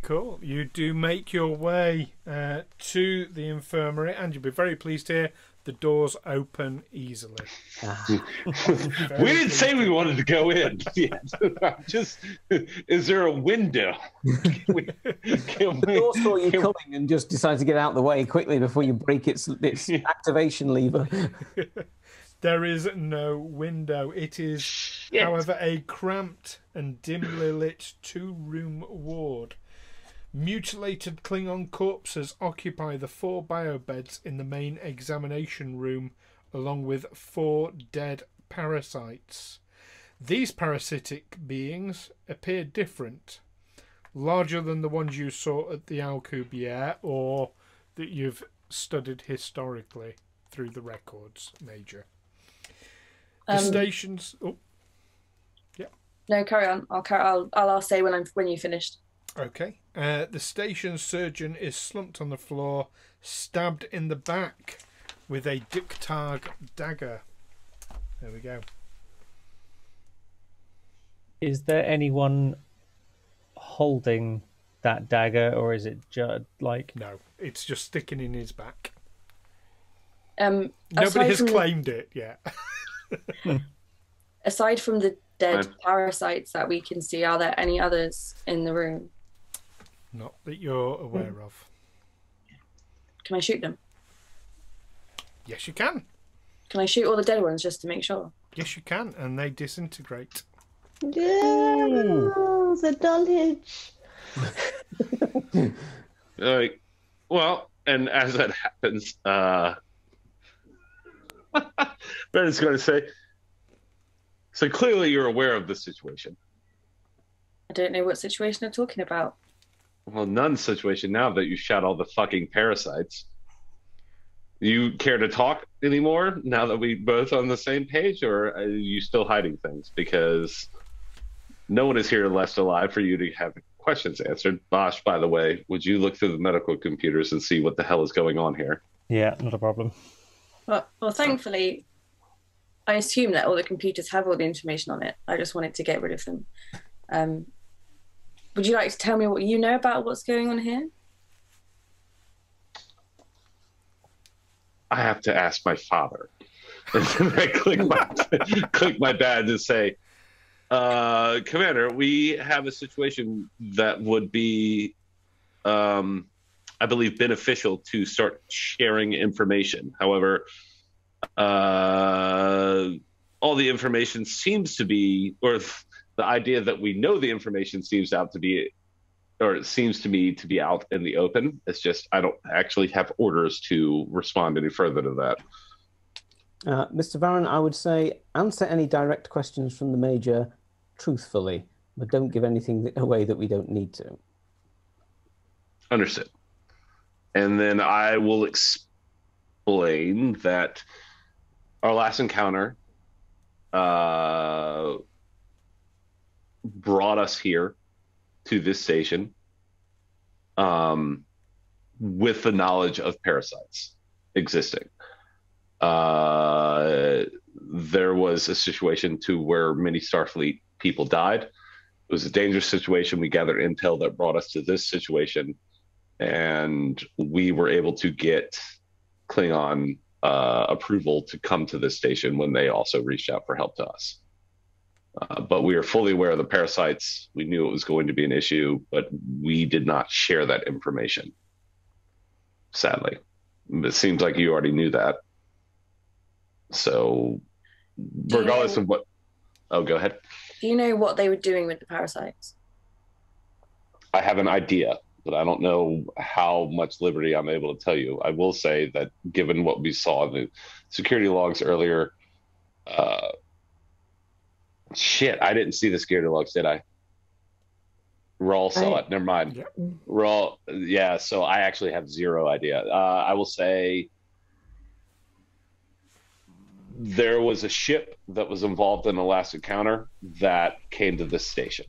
Cool. You do make your way to the infirmary, and you'll be very pleased to hear the doors open easily. We didn't say we wanted to go in yet. Just, is there a window? The door saw you coming and just decided to get out of the way quickly before you break its activation lever. There is no window. It is, however, a cramped and dimly lit two-room ward. Mutilated Klingon corpses occupy the 4 biobeds in the main examination room, along with 4 dead parasites. These parasitic beings appear different, larger than the ones you saw at the Alcubierre or that you've studied historically through the records, Major. The stations. Oh, yeah. No, carry on. I'll say when you finished. Okay. The station surgeon is slumped on the floor, stabbed in the back with a Dictag dagger. There we go. Is there anyone holding that dagger, or is it just like... No, it's just sticking in his back. Nobody has claimed it yet. Aside from the dead parasites that we can see, are there any others in the room? Not that you're aware of. Can I shoot them? Yes, you can. Can I shoot all the dead ones just to make sure? Yes, you can, and they disintegrate. Oh, the knowledge. Well, and as that happens, Brennan's going to say, so clearly you're aware of the situation. I don't know what situation they're talking about. Well, none situation now that you shot all the fucking parasites. You care to talk anymore now that we both on the same page, or are you still hiding things? Because no one is here left alive for you to have questions answered. Bosh, by the way, would you look through the medical computers and see what the hell is going on here? Yeah, not a problem. Well, thankfully, I assume that all the computers have all the information on it. I just wanted to get rid of them. Would you like to tell me what you know about what's going on here? I have to ask my father. And then I click my dad and say, Commander, we have a situation that would be, I believe, beneficial to start sharing information. However, all the information seems to be, or the idea that we know the information seems to me to be out in the open. It's just I don't actually have orders to respond any further to that. Mr. Varren, I would say answer any direct questions from the Major truthfully, but don't give anything away that we don't need to. Understood. And then I will explain that our last encounter brought us here to this station with the knowledge of parasites existing. There was a situation to where many Starfleet people died. It was a dangerous situation. We gathered intel that brought us to this situation, and we were able to get Klingon approval to come to this station when they also reached out for help to us. But we are fully aware of the parasites. We knew it was going to be an issue, but we did not share that information, sadly. It seems like you already knew that. So, regardless of what... Oh, go ahead. Do you know what they were doing with the parasites? I have an idea, but I don't know how much liberty I'm able to tell you. I will say that given what we saw in the security logs earlier... Shit, I didn't see the security logs, did I? Wraal saw it. Never mind. Yeah. Wraal, yeah, so I actually have zero idea. I will say There was a ship that was involved in the last encounter that came to this station,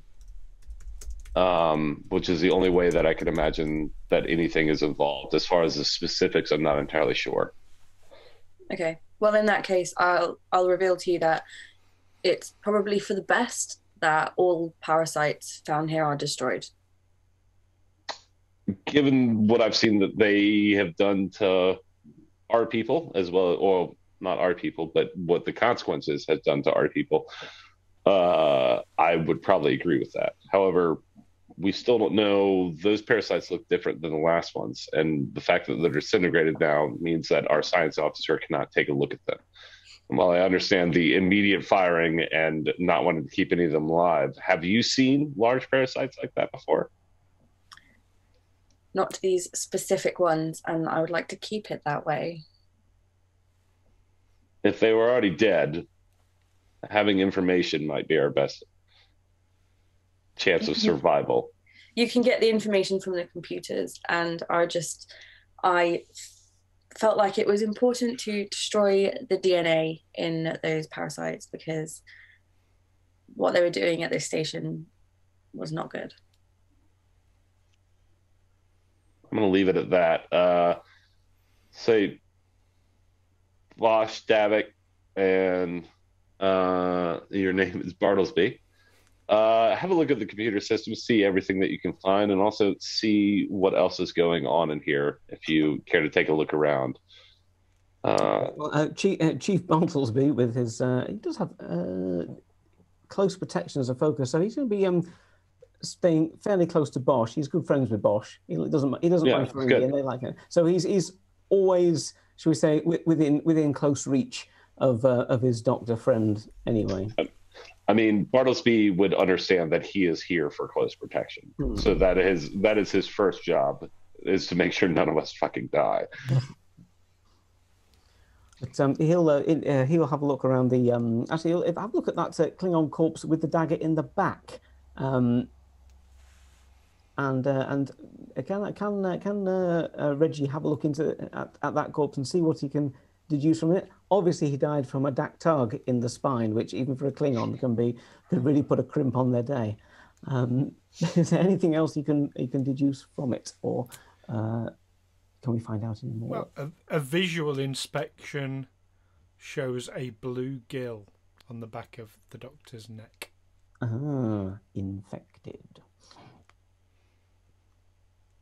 which is the only way that I can imagine that anything is involved. As far as the specifics, I'm not entirely sure. Okay. Well, in that case, I'll reveal to you that it's probably for the best that all parasites found here are destroyed. Given what I've seen that they have done to our people as well, or not our people, but what the consequences has done to our people, I would probably agree with that. However, we still don't know. Those parasites look different than the last ones, and the fact that they're disintegrated now means that our science officer cannot take a look at them. And while I understand the immediate firing and not wanting to keep any of them alive, have you seen large parasites like that before? Not these specific ones, and I would like to keep it that way. If they were already dead, having information might be our best chance of survival. You can get the information from the computers, and I felt like it was important to destroy the DNA in those parasites because what they were doing at this station was not good. I'm going to leave it at that. Say, Bosh, Davok, and your name is Bartlesby. Have a look at the computer system, see everything that you can find, and also see what else is going on in here if you care to take a look around. Chief Bartlesby, with his, he does have close protection as a focus, so he's going to be staying fairly close to Bosh. He's good friends with Bosh. He doesn't mind throwing in. They like it. So he's always, shall we say, within close reach of his doctor friend anyway. I mean, Bartlesby would understand that he is here for close protection. So that is his first job, is to make sure none of us fucking die. But he'll have a look around the. Actually, he'll have a look at that Klingon corpse with the dagger in the back. And can Reggie have a look at that corpse and see what he can deduce from it? Obviously, he died from a Daktag in the spine, which even for a Klingon could really put a crimp on their day. Is there anything else you can deduce from it, or can we find out any more? Well, a visual inspection shows a blue gill on the back of the doctor's neck. Infected.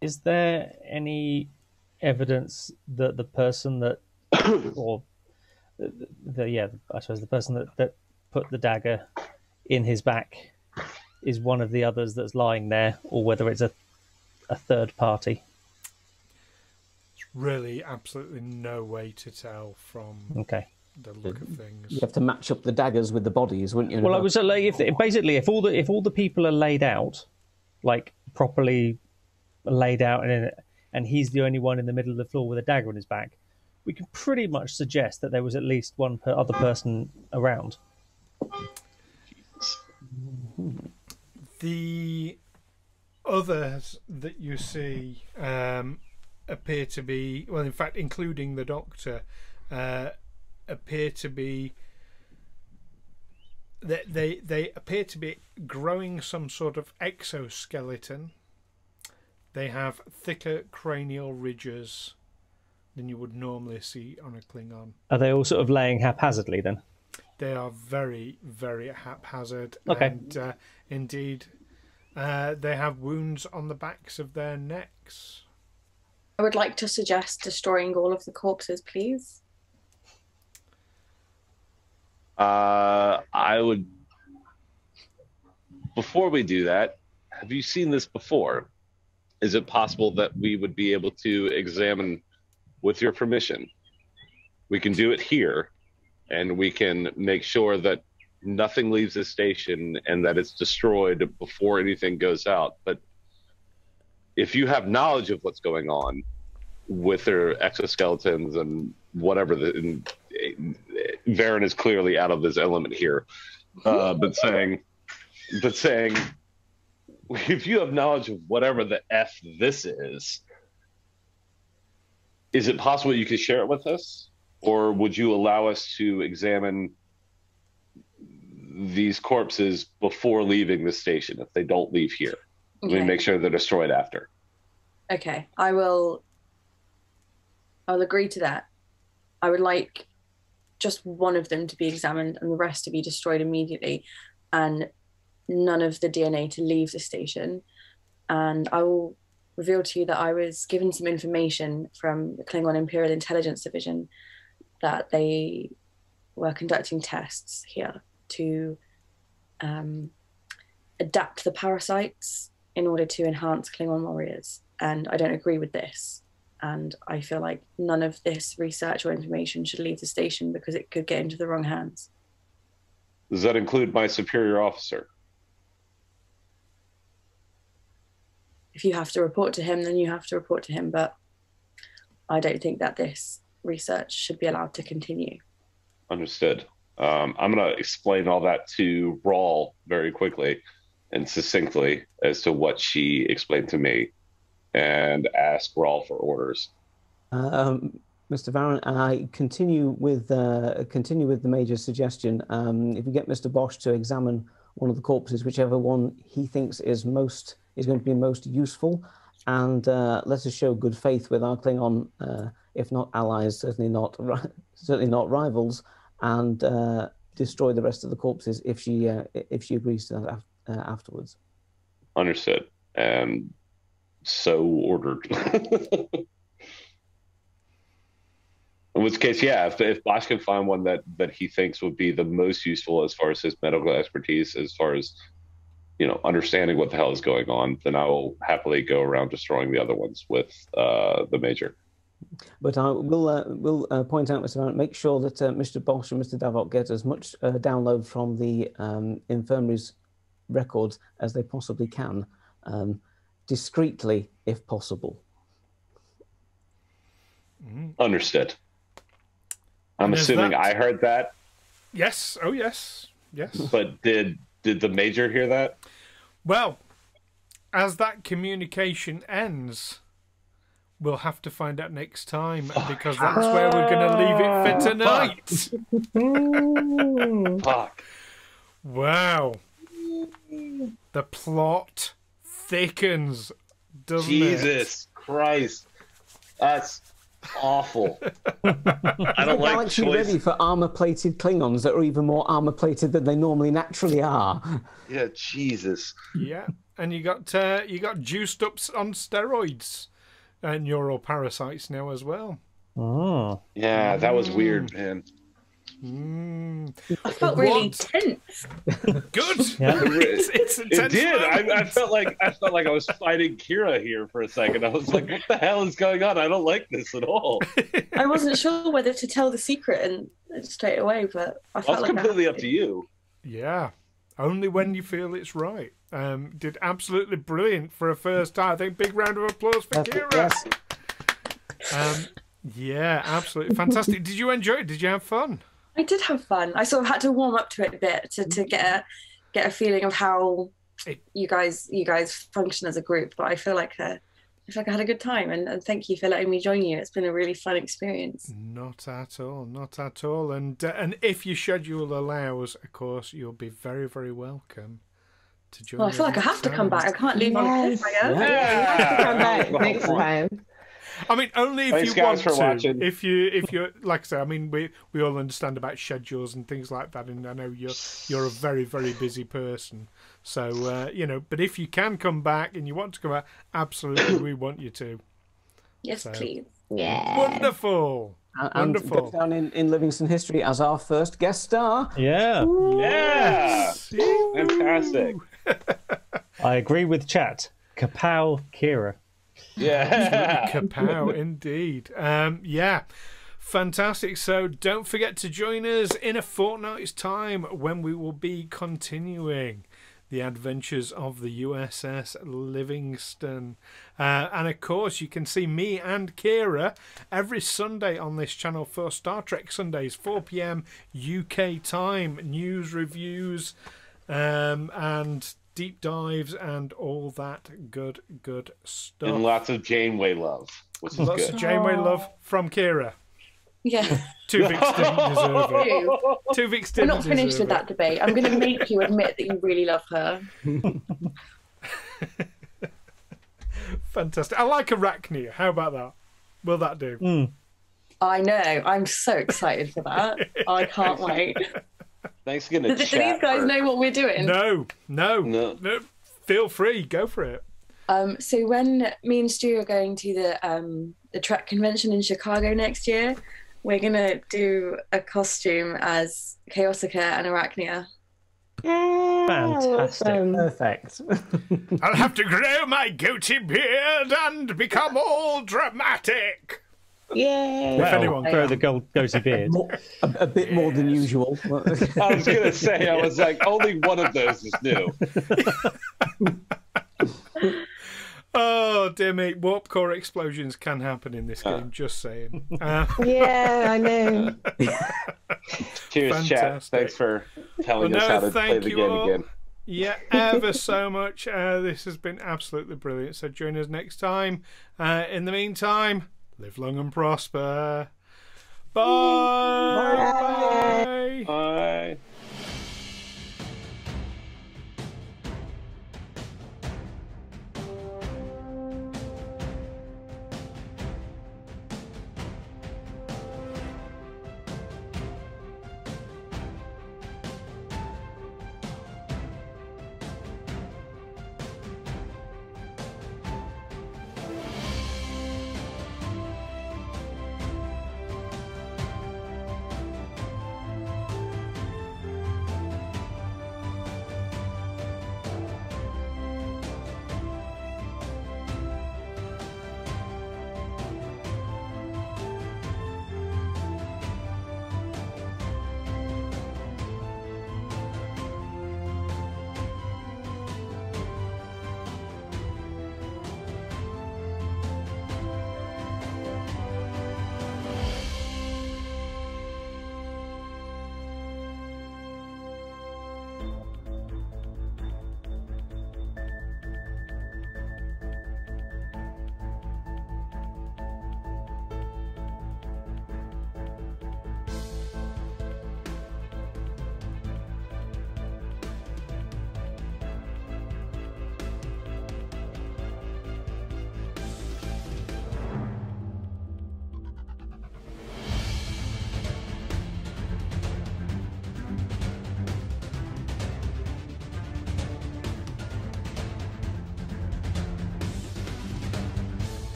Is there any evidence that the person that, or I suppose the person that put the dagger in his back is one of the others that's lying there, or whether it's a third party? There's really absolutely no way to tell from the look of things. You have to match up the daggers with the bodies, wouldn't you? Well, I was like, if all the people are laid out, like properly laid out, and he's the only one in the middle of the floor with a dagger in his back, we can pretty much suggest that there was at least one other person around. The others that you see appear to be, well, in fact, including the doctor, appear to be. They appear to be growing some sort of exoskeleton. They have thicker cranial ridges than you would normally see on a Klingon. Are they all sort of laying haphazardly then? They are very, very haphazard. Okay. And indeed, they have wounds on the backs of their necks. I would like to suggest destroying all of the corpses, please. I would. Before we do that, have you seen this before? Is it possible that we would be able to examine, with your permission? We can do it here, and we can make sure that nothing leaves the station and that it's destroyed before anything goes out. But if you have knowledge of what's going on with their exoskeletons and whatever, Varren is clearly out of his element here. But saying, if you have knowledge of whatever the F this is it possible you could share it with us? Or would you allow us to examine these corpses before leaving the station if they don't leave here? Okay. We make sure they're destroyed after. Okay, I'll agree to that. I would like just one of them to be examined and the rest to be destroyed immediately, and none of the DNA to leave the station. And I will reveal to you that I was given some information from the Klingon Imperial Intelligence Division that they were conducting tests here to adapt the parasites in order to enhance Klingon warriors. And I don't agree with this. And I feel like none of this research or information should leave the station because it could get into the wrong hands. Does that include my superior officer? If you have to report to him, then you have to report to him. But I don't think that this research should be allowed to continue. Understood. I'm going to explain all that to Wraal very quickly and succinctly as to what she explained to me, and ask Wraal for orders. Mr. Varren, I continue with the major's suggestion. If you get Mr. Bosh to examine one of the corpses, whichever one he thinks is going to be most useful, and let us show good faith with our Klingon, if not allies, certainly not rivals, and destroy the rest of the corpses if she agrees to that afterwards. Understood. So ordered. In which case, yeah, if Bosh can find one that he thinks would be the most useful as far as his medical expertise, as far as understanding what the hell is going on, then I will happily go around destroying the other ones with the major. But I will point out, Mr. Varren, make sure that Mr. Bosh and Mr. Davok get as much download from the infirmary's records as they possibly can. Discreetly, if possible. Understood. I'm assuming I heard that. Yes. Oh, yes. Yes. But did the major hear that? Well, as that communication ends, we'll have to find out next time, because that's where we're going to leave it for tonight. Fuck. Wow. The plot thickens, doesn't it? Jesus Christ. That's awful. I don't like Galaxy ready for armor-plated Klingons that are even more armor-plated than they normally naturally are. Yeah, Jesus. Yeah, and you got juiced up on steroids and neural parasites now as well. Oh. Yeah, that was weird, man. I felt really tense. Good. Yeah. It's It did. I felt like I was fighting Kira here for a second. I was like, what the hell is going on? I don't like this at all. I wasn't sure whether to tell the secret and straight away, but I felt That's like completely up to you. Yeah, only when you feel it's right. Did absolutely brilliant for a first time. I think big round of applause for Kira. Yes. Yeah, absolutely fantastic. Did you enjoy it? Did you have fun? I did have fun. I sort of had to warm up to it a bit to get a feeling of how you guys function as a group. But I feel like I had a good time, and thank you for letting me join you. It's been a really fun experience. Not at all, not at all. And if your schedule allows, of course, you'll be very, very welcome to join. Well, I feel like I have to come back. I can't leave on a cliffhanger. I have to come back next time. I mean, only if Thanks, you want guys, for to. watching. If you're like I say, I mean, we all understand about schedules and things like that, and I know you're a very, very busy person. So but if you can come back and you want to come back, absolutely, we want you to. Yes, please. Yeah. Wonderful. And Wonderful. go down in Livingston history as our first guest star. Yeah. Yeah. Fantastic. I agree with chat. Kapow, Kira. Yeah. Kapow, indeed. Yeah. Fantastic. So don't forget to join us in a fortnight's time when we will be continuing the adventures of the USS Livingston. And of course, you can see me and Kira every Sunday on this channel for Star Trek Sundays, 4 p.m. UK time. News, reviews, and deep dives and all that good stuff. And lots of Janeway love, which is Lots good. of Janeway love from Kira. Yeah. Tuvix didn't deserve it. You. Tuvix We're didn't not finished deserve with that debate. I'm going to make you admit that you really love her. Fantastic. I like Arachnia. How about that? Will that do? Mm. I know. I'm so excited for that. I can't wait. Thanks again to Do these guys know what we're doing? No. Feel free. Go for it. So when me and Stu are going to the Trek convention in Chicago next year, we're going to do a costume as Chaosica and Arachnia. Fantastic. Perfect. I'll have to grow my goatee beard and become all dramatic. Yay! Well, anyone grow the goatee beard. A bit more than usual. I was going to say, I was like, only one of those is new. Oh, dear me. Warp core explosions can happen in this game, just saying. Yeah, I know. Cheers, chat. Thanks for telling us how to play the game again. Yeah, ever so much. This has been absolutely brilliant. So join us next time. In the meantime, live long and prosper. Bye. Bye. Bye.